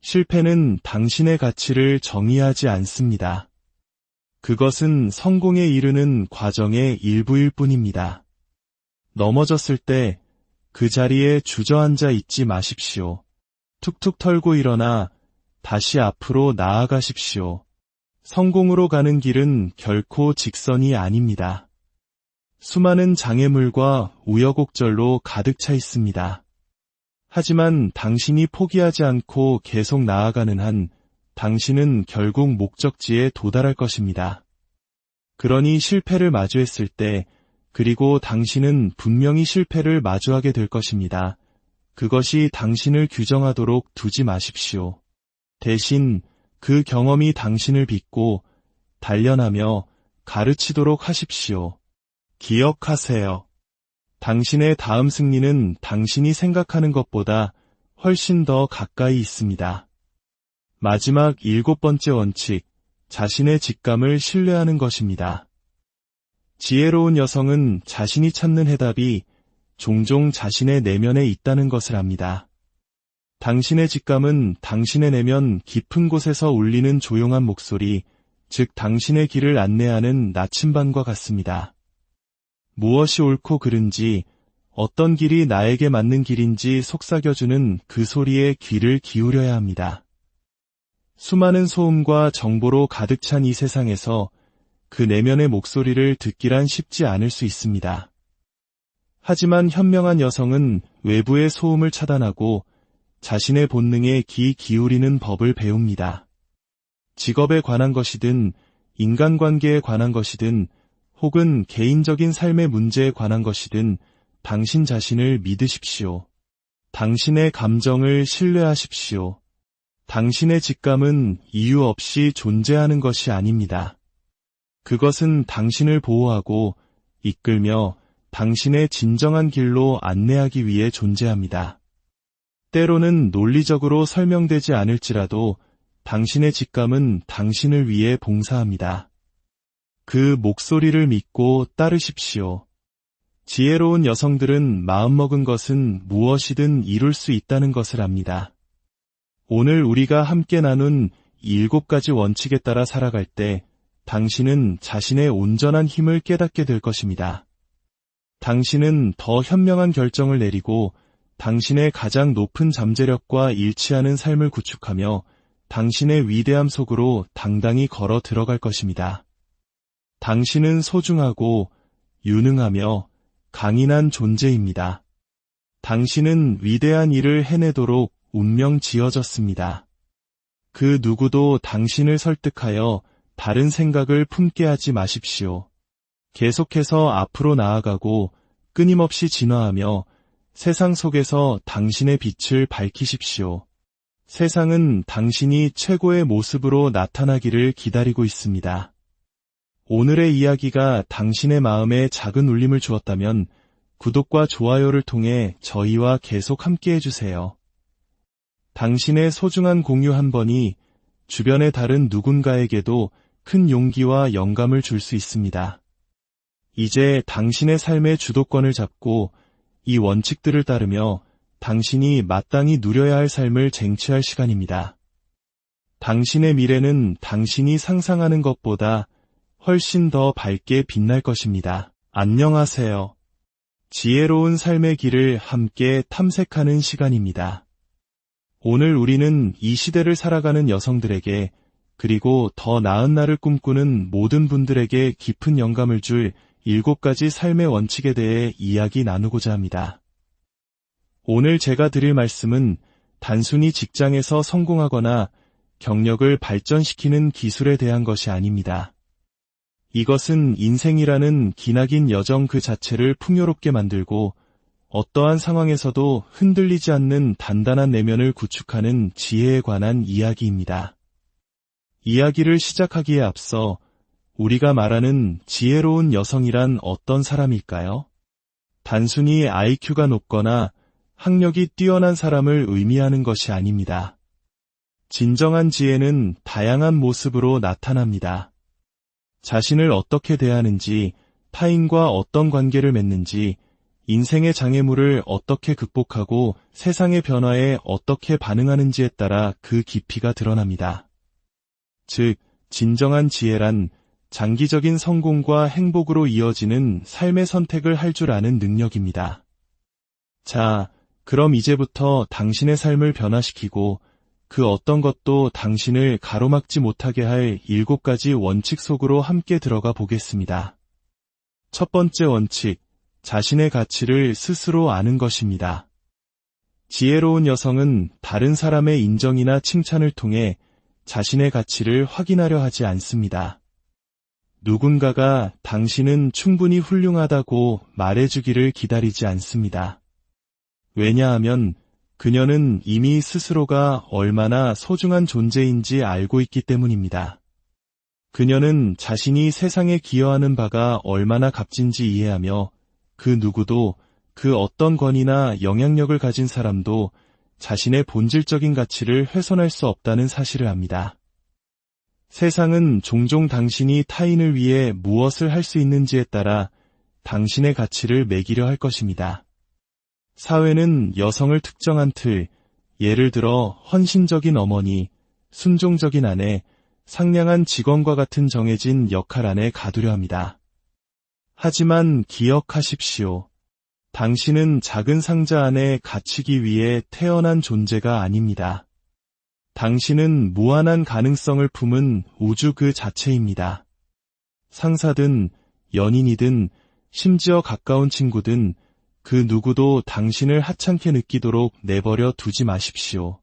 실패는 당신의 가치를 정의하지 않습니다. 그것은 성공에 이르는 과정의 일부일 뿐입니다. 넘어졌을 때 그 자리에 주저앉아 있지 마십시오. 툭툭 털고 일어나 다시 앞으로 나아가십시오. 성공으로 가는 길은 결코 직선이 아닙니다. 수많은 장애물과 우여곡절로 가득 차 있습니다. 하지만 당신이 포기하지 않고 계속 나아가는 한 당신은 결국 목적지에 도달할 것입니다. 그러니 실패를 마주했을 때, 그리고 당신은 분명히 실패를 마주하게 될 것입니다. 그것이 당신을 규정하도록 두지 마십시오. 대신 그 경험이 당신을 빚고 단련하며 가르치도록 하십시오. 기억하세요. 당신의 다음 승리는 당신이 생각하는 것보다 훨씬 더 가까이 있습니다. 마지막 7번째 원칙, 자신의 직감을 신뢰하는 것입니다. 지혜로운 여성은 자신이 찾는 해답이 종종 자신의 내면에 있다는 것을 압니다. 당신의 직감은 당신의 내면 깊은 곳에서 울리는 조용한 목소리, 즉 당신의 길을 안내하는 나침반과 같습니다. 무엇이 옳고 그른지, 어떤 길이 나에게 맞는 길인지 속삭여주는 그 소리에 귀를 기울여야 합니다. 수많은 소음과 정보로 가득 찬 이 세상에서 그 내면의 목소리를 듣기란 쉽지 않을 수 있습니다. 하지만 현명한 여성은 외부의 소음을 차단하고 자신의 본능에 귀 기울이는 법을 배웁니다. 직업에 관한 것이든 인간관계에 관한 것이든 혹은 개인적인 삶의 문제에 관한 것이든 당신 자신을 믿으십시오. 당신의 감정을 신뢰하십시오. 당신의 직감은 이유 없이 존재하는 것이 아닙니다. 그것은 당신을 보호하고 이끌며 당신의 진정한 길로 안내하기 위해 존재합니다. 때로는 논리적으로 설명되지 않을지라도 당신의 직감은 당신을 위해 봉사합니다. 그 목소리를 믿고 따르십시오. 지혜로운 여성들은 마음먹은 것은 무엇이든 이룰 수 있다는 것을 압니다. 오늘 우리가 함께 나눈 7가지 원칙에 따라 살아갈 때 당신은 자신의 온전한 힘을 깨닫게 될 것입니다. 당신은 더 현명한 결정을 내리고 당신의 가장 높은 잠재력과 일치하는 삶을 구축하며 당신의 위대함 속으로 당당히 걸어 들어갈 것입니다. 당신은 소중하고 유능하며 강인한 존재입니다. 당신은 위대한 일을 해내도록 운명 지어졌습니다. 그 누구도 당신을 설득하여 다른 생각을 품게 하지 마십시오. 계속해서 앞으로 나아가고 끊임없이 진화하며 세상 속에서 당신의 빛을 밝히십시오. 세상은 당신이 최고의 모습으로 나타나기를 기다리고 있습니다. 오늘의 이야기가 당신의 마음에 작은 울림을 주었다면 구독과 좋아요를 통해 저희와 계속 함께 해주세요. 당신의 소중한 공유 한 번이 주변의 다른 누군가에게도 큰 용기와 영감을 줄 수 있습니다. 이제 당신의 삶의 주도권을 잡고 이 원칙들을 따르며 당신이 마땅히 누려야 할 삶을 쟁취할 시간입니다. 당신의 미래는 당신이 상상하는 것보다 훨씬 더 밝게 빛날 것입니다. 안녕하세요. 지혜로운 삶의 길을 함께 탐색하는 시간입니다. 오늘 우리는 이 시대를 살아가는 여성들에게 그리고 더 나은 날을 꿈꾸는 모든 분들에게 깊은 영감을 줄 7가지 삶의 원칙에 대해 이야기 나누고자 합니다. 오늘 제가 드릴 말씀은 단순히 직장에서 성공하거나 경력을 발전시키는 기술에 대한 것이 아닙니다. 이것은 인생이라는 기나긴 여정 그 자체를 풍요롭게 만들고 어떠한 상황에서도 흔들리지 않는 단단한 내면을 구축하는 지혜에 관한 이야기입니다. 이야기를 시작하기에 앞서 우리가 말하는 지혜로운 여성이란 어떤 사람일까요? 단순히 IQ가 높거나 학력이 뛰어난 사람을 의미하는 것이 아닙니다. 진정한 지혜는 다양한 모습으로 나타납니다. 자신을 어떻게 대하는지, 타인과 어떤 관계를 맺는지, 인생의 장애물을 어떻게 극복하고 세상의 변화에 어떻게 반응하는지에 따라 그 깊이가 드러납니다. 즉, 진정한 지혜란 장기적인 성공과 행복으로 이어지는 삶의 선택을 할 줄 아는 능력입니다. 자, 그럼 이제부터 당신의 삶을 변화시키고 그 어떤 것도 당신을 가로막지 못하게 할 7가지 원칙 속으로 함께 들어가 보겠습니다. 첫 번째 원칙, 자신의 가치를 스스로 아는 것입니다. 지혜로운 여성은 다른 사람의 인정이나 칭찬을 통해 자신의 가치를 확인하려 하지 않습니다. 누군가가 당신은 충분히 훌륭하다고 말해주기를 기다리지 않습니다. 왜냐하면 그녀는 이미 스스로가 얼마나 소중한 존재인지 알고 있기 때문입니다. 그녀는 자신이 세상에 기여하는 바가 얼마나 값진지 이해하며 그 누구도 그 어떤 권위나 영향력을 가진 사람도 자신의 본질적인 가치를 훼손할 수 없다는 사실을 압니다. 세상은 종종 당신이 타인을 위해 무엇을 할 수 있는지에 따라 당신의 가치를 매기려 할 것입니다. 사회는 여성을 특정한 틀, 예를 들어 헌신적인 어머니, 순종적인 아내, 상냥한 직원과 같은 정해진 역할 안에 가두려 합니다. 하지만 기억하십시오. 당신은 작은 상자 안에 갇히기 위해 태어난 존재가 아닙니다. 당신은 무한한 가능성을 품은 우주 그 자체입니다. 상사든 연인이든 심지어 가까운 친구든 그 누구도 당신을 하찮게 느끼도록 내버려 두지 마십시오.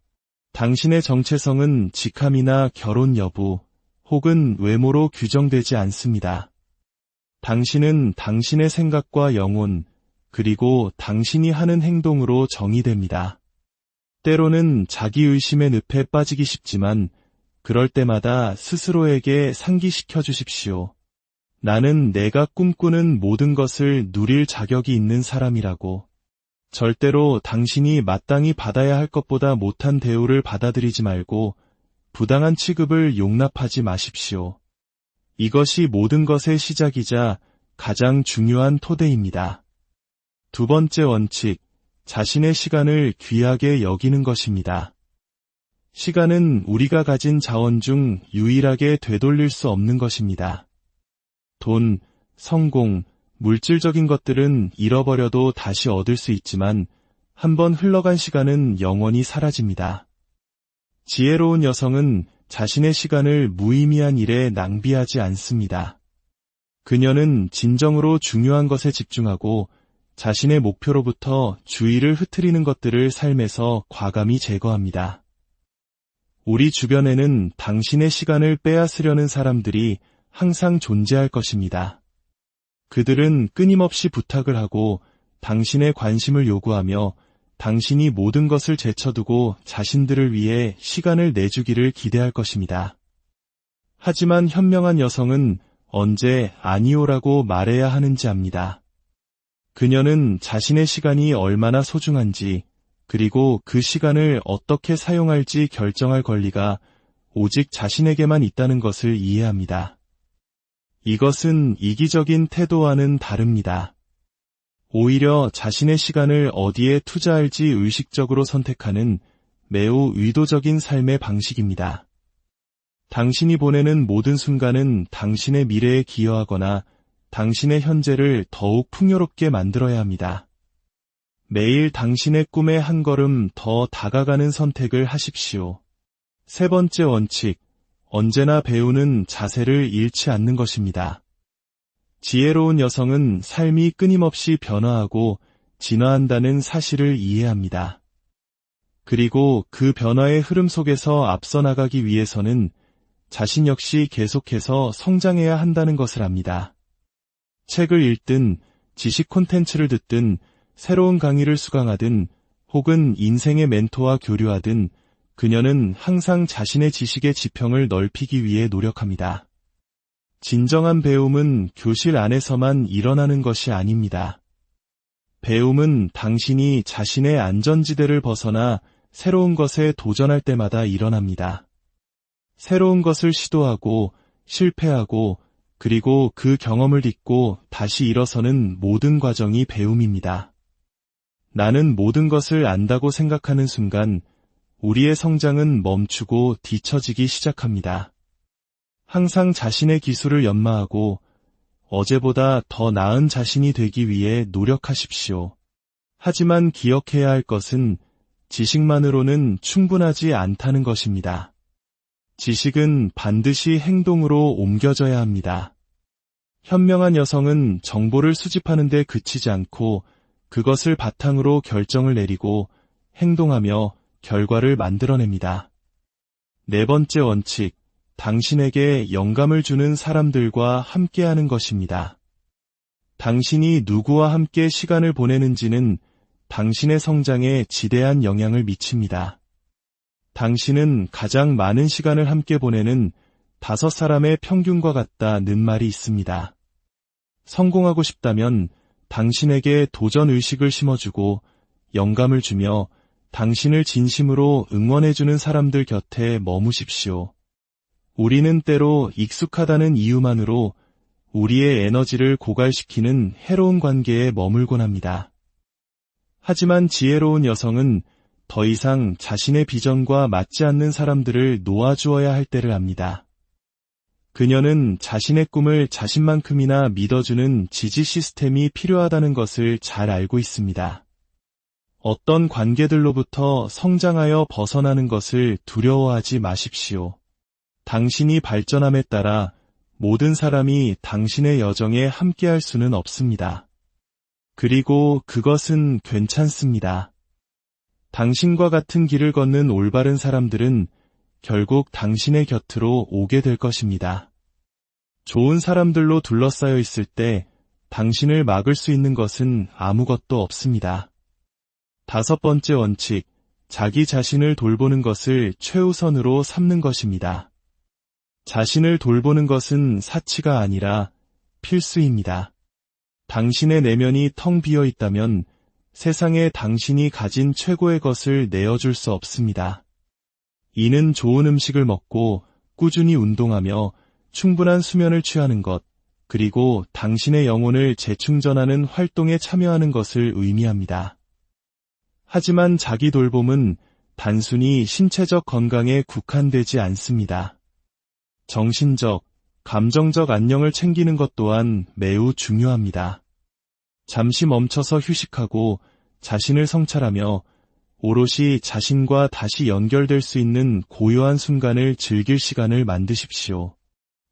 당신의 정체성은 직함이나 결혼 여부 혹은 외모로 규정되지 않습니다. 당신은 당신의 생각과 영혼 그리고 당신이 하는 행동으로 정의됩니다. 때로는 자기의심의 늪에 빠지기 쉽지만 그럴 때마다 스스로에게 상기시켜 주십시오. 나는 내가 꿈꾸는 모든 것을 누릴 자격이 있는 사람이라고. 절대로 당신이 마땅히 받아야 할 것보다 못한 대우를 받아들이지 말고 부당한 취급을 용납하지 마십시오. 이것이 모든 것의 시작이자 가장 중요한 토대입니다. 두 번째 원칙, 자신의 시간을 귀하게 여기는 것입니다. 시간은 우리가 가진 자원 중 유일하게 되돌릴 수 없는 것입니다. 돈, 성공, 물질적인 것들은 잃어버려도 다시 얻을 수 있지만 한번 흘러간 시간은 영원히 사라집니다. 지혜로운 여성은 자신의 시간을 무의미한 일에 낭비하지 않습니다. 그녀는 진정으로 중요한 것에 집중하고 자신의 목표로부터 주의를 흐트리는 것들을 삶에서 과감히 제거합니다. 우리 주변에는 당신의 시간을 빼앗으려는 사람들이 항상 존재할 것입니다. 그들은 끊임없이 부탁을 하고 당신의 관심을 요구하며 당신이 모든 것을 제쳐두고 자신들을 위해 시간을 내주기를 기대할 것입니다. 하지만 현명한 여성은 언제 아니오라고 말해야 하는지 압니다. 그녀는 자신의 시간이 얼마나 소중한지, 그리고 그 시간을 어떻게 사용할지 결정할 권리가 오직 자신에게만 있다는 것을 이해합니다. 이것은 이기적인 태도와는 다릅니다. 오히려 자신의 시간을 어디에 투자할지 의식적으로 선택하는 매우 의도적인 삶의 방식입니다. 당신이 보내는 모든 순간은 당신의 미래에 기여하거나 당신의 현재를 더욱 풍요롭게 만들어야 합니다. 매일 당신의 꿈에 한 걸음 더 다가가는 선택을 하십시오. 세 번째 원칙, 언제나 배우는 자세를 잃지 않는 것입니다. 지혜로운 여성은 삶이 끊임없이 변화하고 진화한다는 사실을 이해합니다. 그리고 그 변화의 흐름 속에서 앞서 나가기 위해서는 자신 역시 계속해서 성장해야 한다는 것을 압니다. 책을 읽든, 지식 콘텐츠를 듣든, 새로운 강의를 수강하든, 혹은 인생의 멘토와 교류하든, 그녀는 항상 자신의 지식의 지평을 넓히기 위해 노력합니다. 진정한 배움은 교실 안에서만 일어나는 것이 아닙니다. 배움은 당신이 자신의 안전지대를 벗어나 새로운 것에 도전할 때마다 일어납니다. 새로운 것을 시도하고, 실패하고, 그리고 그 경험을 잊고 다시 일어서는 모든 과정이 배움입니다. 나는 모든 것을 안다고 생각하는 순간 우리의 성장은 멈추고 뒤처지기 시작합니다. 항상 자신의 기술을 연마하고 어제보다 더 나은 자신이 되기 위해 노력하십시오. 하지만 기억해야 할 것은 지식만으로는 충분하지 않다는 것입니다. 지식은 반드시 행동으로 옮겨져야 합니다. 현명한 여성은 정보를 수집하는 데 그치지 않고 그것을 바탕으로 결정을 내리고 행동하며 결과를 만들어냅니다. 네 번째 원칙, 당신에게 영감을 주는 사람들과 함께하는 것입니다. 당신이 누구와 함께 시간을 보내는지는 당신의 성장에 지대한 영향을 미칩니다. 당신은 가장 많은 시간을 함께 보내는 5사람의 평균과 같다는 말이 있습니다. 성공하고 싶다면 당신에게 도전 의식을 심어주고 영감을 주며 당신을 진심으로 응원해주는 사람들 곁에 머무십시오. 우리는 때로 익숙하다는 이유만으로 우리의 에너지를 고갈시키는 해로운 관계에 머물곤 합니다. 하지만 지혜로운 여성은 더 이상 자신의 비전과 맞지 않는 사람들을 놓아주어야 할 때를 압니다. 그녀는 자신의 꿈을 자신만큼이나 믿어주는 지지 시스템이 필요하다는 것을 잘 알고 있습니다. 어떤 관계들로부터 성장하여 벗어나는 것을 두려워하지 마십시오. 당신이 발전함에 따라 모든 사람이 당신의 여정에 함께할 수는 없습니다. 그리고 그것은 괜찮습니다. 당신과 같은 길을 걷는 올바른 사람들은 결국 당신의 곁으로 오게 될 것입니다. 좋은 사람들로 둘러싸여 있을 때 당신을 막을 수 있는 것은 아무것도 없습니다. 5번째 원칙, 자기 자신을 돌보는 것을 최우선으로 삼는 것입니다. 자신을 돌보는 것은 사치가 아니라 필수입니다. 당신의 내면이 텅 비어 있다면 세상에 당신이 가진 최고의 것을 내어줄 수 없습니다. 이는 좋은 음식을 먹고 꾸준히 운동하며 충분한 수면을 취하는 것, 그리고 당신의 영혼을 재충전하는 활동에 참여하는 것을 의미합니다. 하지만 자기 돌봄은 단순히 신체적 건강에 국한되지 않습니다. 정신적, 감정적 안녕을 챙기는 것 또한 매우 중요합니다. 잠시 멈춰서 휴식하고 자신을 성찰하며 오롯이 자신과 다시 연결될 수 있는 고요한 순간을 즐길 시간을 만드십시오.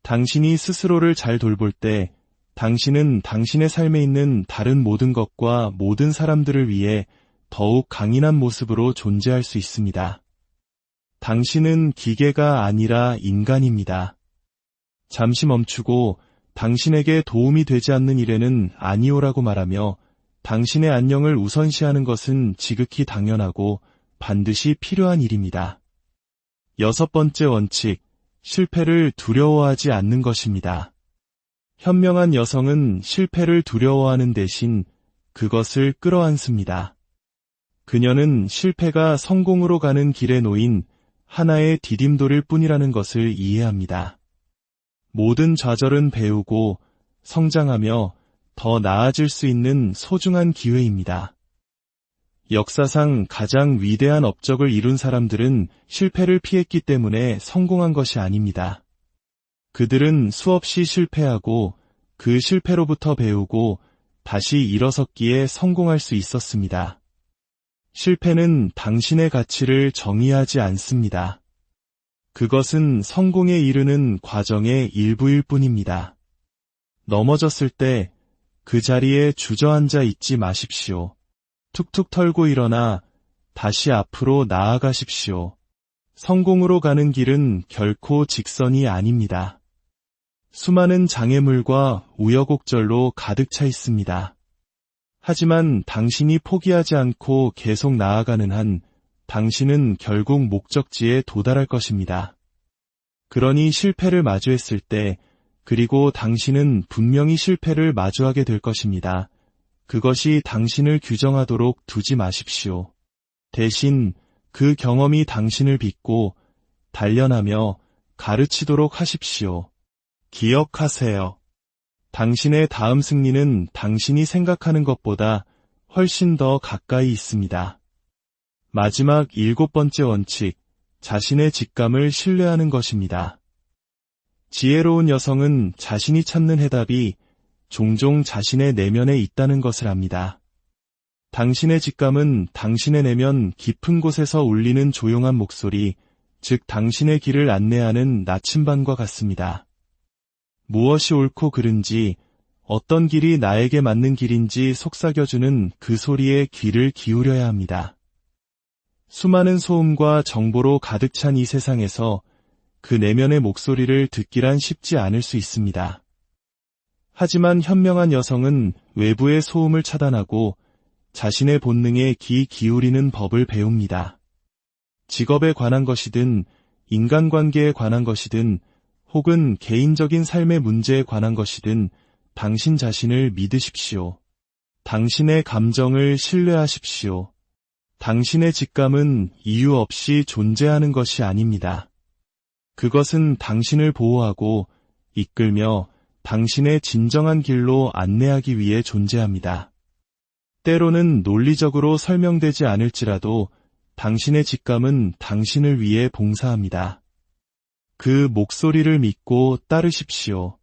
당신이 스스로를 잘 돌볼 때 당신은 당신의 삶에 있는 다른 모든 것과 모든 사람들을 위해 더욱 강인한 모습으로 존재할 수 있습니다. 당신은 기계가 아니라 인간입니다. 잠시 멈추고 당신에게 도움이 되지 않는 일에는 아니오라고 말하며 당신의 안녕을 우선시하는 것은 지극히 당연하고 반드시 필요한 일입니다. 6번째 원칙, 실패를 두려워하지 않는 것입니다. 현명한 여성은 실패를 두려워하는 대신 그것을 끌어안습니다. 그녀는 실패가 성공으로 가는 길에 놓인 하나의 디딤돌일 뿐이라는 것을 이해합니다. 모든 좌절은 배우고 성장하며 더 나아질 수 있는 소중한 기회입니다. 역사상 가장 위대한 업적을 이룬 사람들은 실패를 피했기 때문에 성공한 것이 아닙니다. 그들은 수없이 실패하고 그 실패로부터 배우고 다시 일어섰기에 성공할 수 있었습니다. 실패는 당신의 가치를 정의하지 않습니다. 그것은 성공에 이르는 과정의 일부일 뿐입니다. 넘어졌을 때 그 자리에 주저앉아 있지 마십시오. 툭툭 털고 일어나 다시 앞으로 나아가십시오. 성공으로 가는 길은 결코 직선이 아닙니다. 수많은 장애물과 우여곡절로 가득 차 있습니다. 하지만 당신이 포기하지 않고 계속 나아가는 한 당신은 결국 목적지에 도달할 것입니다. 그러니 실패를 마주했을 때, 그리고 당신은 분명히 실패를 마주하게 될 것입니다. 그것이 당신을 규정하도록 두지 마십시오. 대신 그 경험이 당신을 빚고 단련하며 가르치도록 하십시오. 기억하세요. 당신의 다음 승리는 당신이 생각하는 것보다 훨씬 더 가까이 있습니다. 마지막 7번째 원칙, 자신의 직감을 신뢰하는 것입니다. 지혜로운 여성은 자신이 찾는 해답이 종종 자신의 내면에 있다는 것을 압니다. 당신의 직감은 당신의 내면 깊은 곳에서 울리는 조용한 목소리, 즉 당신의 길을 안내하는 나침반과 같습니다. 무엇이 옳고 그른지, 어떤 길이 나에게 맞는 길인지 속삭여주는 그 소리에 귀를 기울여야 합니다. 수많은 소음과 정보로 가득 찬 이 세상에서 그 내면의 목소리를 듣기란 쉽지 않을 수 있습니다. 하지만 현명한 여성은 외부의 소음을 차단하고 자신의 본능에 귀 기울이는 법을 배웁니다. 직업에 관한 것이든 인간관계에 관한 것이든 혹은 개인적인 삶의 문제에 관한 것이든 당신 자신을 믿으십시오. 당신의 감정을 신뢰하십시오. 당신의 직감은 이유 없이 존재하는 것이 아닙니다. 그것은 당신을 보호하고 이끌며 당신의 진정한 길로 안내하기 위해 존재합니다. 때로는 논리적으로 설명되지 않을지라도 당신의 직감은 당신을 위해 봉사합니다. 그 목소리를 믿고 따르십시오.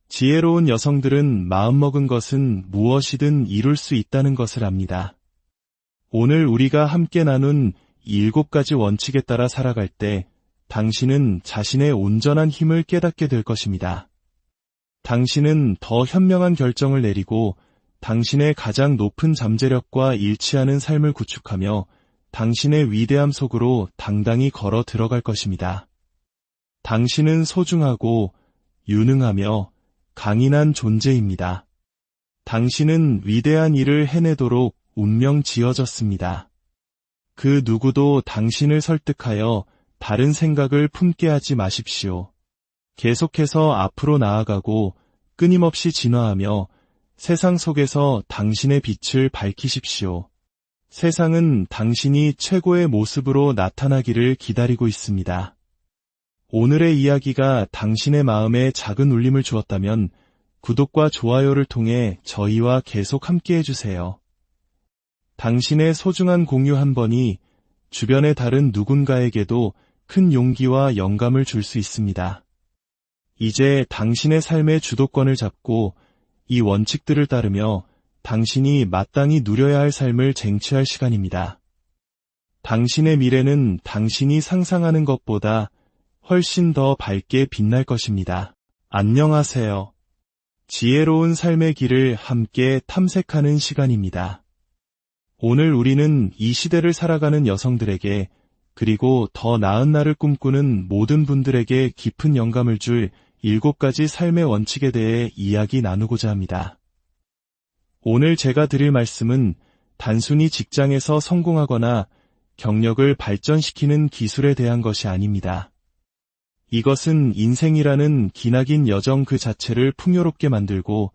지혜로운 여성들은 마음먹은 것은 무엇이든 이룰 수 있다는 것을 압니다. 오늘 우리가 함께 나눈 7가지 원칙에 따라 살아갈 때 당신은 자신의 온전한 힘을 깨닫게 될 것입니다. 당신은 더 현명한 결정을 내리고 당신의 가장 높은 잠재력과 일치하는 삶을 구축하며 당신의 위대함 속으로 당당히 걸어 들어갈 것입니다. 당신은 소중하고 유능하며 강인한 존재입니다. 당신은 위대한 일을 해내도록 운명 지어졌습니다. 그 누구도 당신을 설득하여 다른 생각을 품게 하지 마십시오. 계속해서 앞으로 나아가고 끊임없이 진화하며 세상 속에서 당신의 빛을 밝히십시오. 세상은 당신이 최고의 모습으로 나타나기를 기다리고 있습니다. 오늘의 이야기가 당신의 마음에 작은 울림을 주었다면 구독과 좋아요를 통해 저희와 계속 함께 해주세요. 당신의 소중한 공유 한 번이 주변의 다른 누군가에게도 큰 용기와 영감을 줄 수 있습니다. 이제 당신의 삶의 주도권을 잡고 이 원칙들을 따르며 당신이 마땅히 누려야 할 삶을 쟁취할 시간입니다. 당신의 미래는 당신이 상상하는 것보다 훨씬 더 밝게 빛날 것입니다. 안녕하세요. 지혜로운 삶의 길을 함께 탐색하는 시간입니다. 오늘 우리는 이 시대를 살아가는 여성들에게 그리고 더 나은 날을 꿈꾸는 모든 분들에게 깊은 영감을 줄 7가지 삶의 원칙에 대해 이야기 나누고자 합니다. 오늘 제가 드릴 말씀은 단순히 직장에서 성공하거나 경력을 발전시키는 기술에 대한 것이 아닙니다. 이것은 인생이라는 기나긴 여정 그 자체를 풍요롭게 만들고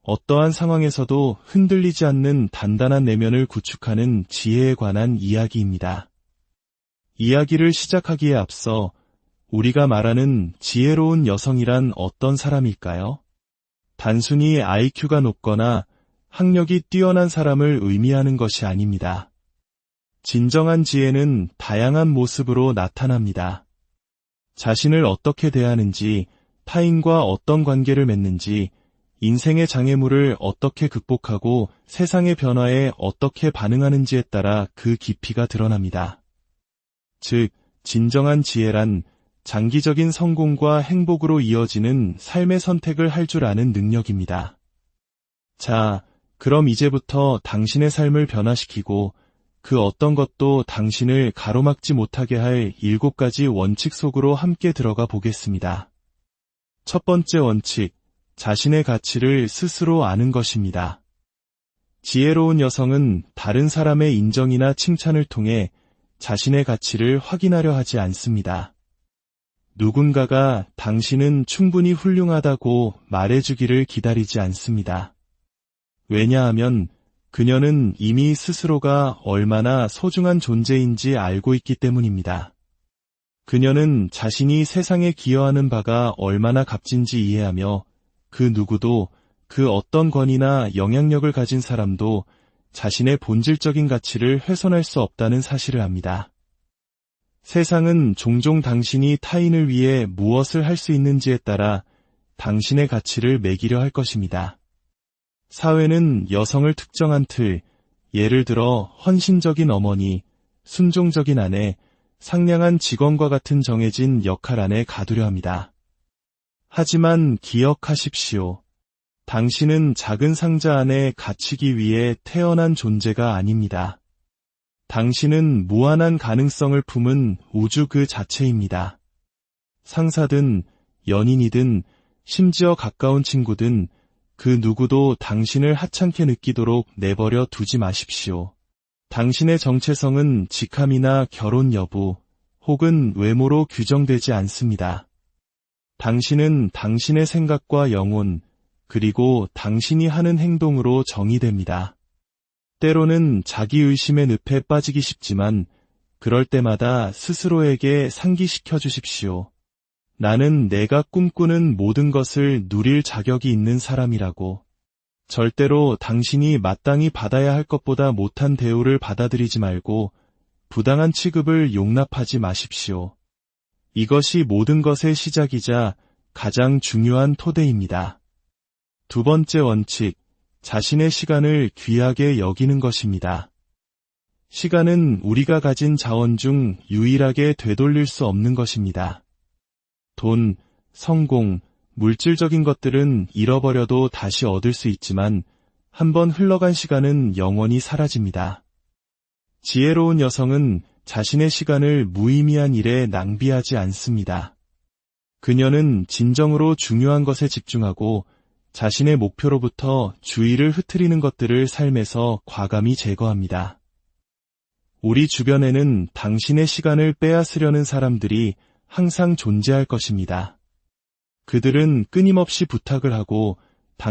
어떠한 상황에서도 흔들리지 않는 단단한 내면을 구축하는 지혜에 관한 이야기입니다. 이야기를 시작하기에 앞서 우리가 말하는 지혜로운 여성이란 어떤 사람일까요? 단순히 IQ가 높거나 학력이 뛰어난 사람을 의미하는 것이 아닙니다. 진정한 지혜는 다양한 모습으로 나타납니다. 자신을 어떻게 대하는지, 타인과 어떤 관계를 맺는지, 인생의 장애물을 어떻게 극복하고 세상의 변화에 어떻게 반응하는지에 따라 그 깊이가 드러납니다. 즉, 진정한 지혜란 장기적인 성공과 행복으로 이어지는 삶의 선택을 할 줄 아는 능력입니다. 자, 그럼 이제부터 당신의 삶을 변화시키고 그 어떤 것도 당신을 가로막지 못하게 할 7가지 원칙 속으로 함께 들어가 보겠습니다. 첫 번째 원칙, 자신의 가치를 스스로 아는 것입니다. 지혜로운 여성은 다른 사람의 인정이나 칭찬을 통해 자신의 가치를 확인하려 하지 않습니다. 누군가가 당신은 충분히 훌륭하다고 말해주기를 기다리지 않습니다. 왜냐하면 그녀는 이미 스스로가 얼마나 소중한 존재인지 알고 있기 때문입니다. 그녀는 자신이 세상에 기여하는 바가 얼마나 값진지 이해하며 그 누구도 그 어떤 권위나 영향력을 가진 사람도 자신의 본질적인 가치를 훼손할 수 없다는 사실을 압니다. 세상은 종종 당신이 타인을 위해 무엇을 할 수 있는지에 따라 당신의 가치를 매기려 할 것입니다. 사회는 여성을 특정한 틀, 예를 들어 헌신적인 어머니, 순종적인 아내, 상냥한 직원과 같은 정해진 역할 안에 가두려 합니다. 하지만 기억하십시오. 당신은 작은 상자 안에 갇히기 위해 태어난 존재가 아닙니다. 당신은 무한한 가능성을 품은 우주 그 자체입니다. 상사든 연인이든 심지어 가까운 친구든 그 누구도 당신을 하찮게 느끼도록 내버려 두지 마십시오. 당신의 정체성은 직함이나 결혼 여부 혹은 외모로 규정되지 않습니다. 당신은 당신의 생각과 영혼 그리고 당신이 하는 행동으로 정의됩니다. 때로는 자기의심의 늪에 빠지기 쉽지만 그럴 때마다 스스로에게 상기시켜 주십시오. 나는 내가 꿈꾸는 모든 것을 누릴 자격이 있는 사람이라고. 절대로 당신이 마땅히 받아야 할 것보다 못한 대우를 받아들이지 말고 부당한 취급을 용납하지 마십시오. 이것이 모든 것의 시작이자 가장 중요한 토대입니다. 두 번째 원칙, 자신의 시간을 귀하게 여기는 것입니다. 시간은 우리가 가진 자원 중 유일하게 되돌릴 수 없는 것입니다. 돈, 성공, 물질적인 것들은 잃어버려도 다시 얻을 수 있지만 한번 흘러간 시간은 영원히 사라집니다. 지혜로운 여성은 자신의 시간을 무의미한 일에 낭비하지 않습니다. 그녀는 진정으로 중요한 것에 집중하고 자신의 목표로부터 주의를 흐트리는 것들을 삶에서 과감히 제거합니다. 우리 주변에는 당신의 시간을 빼앗으려는 사람들이 항상 존재할 것입니다. 그들은 끊임없이 부탁을 하고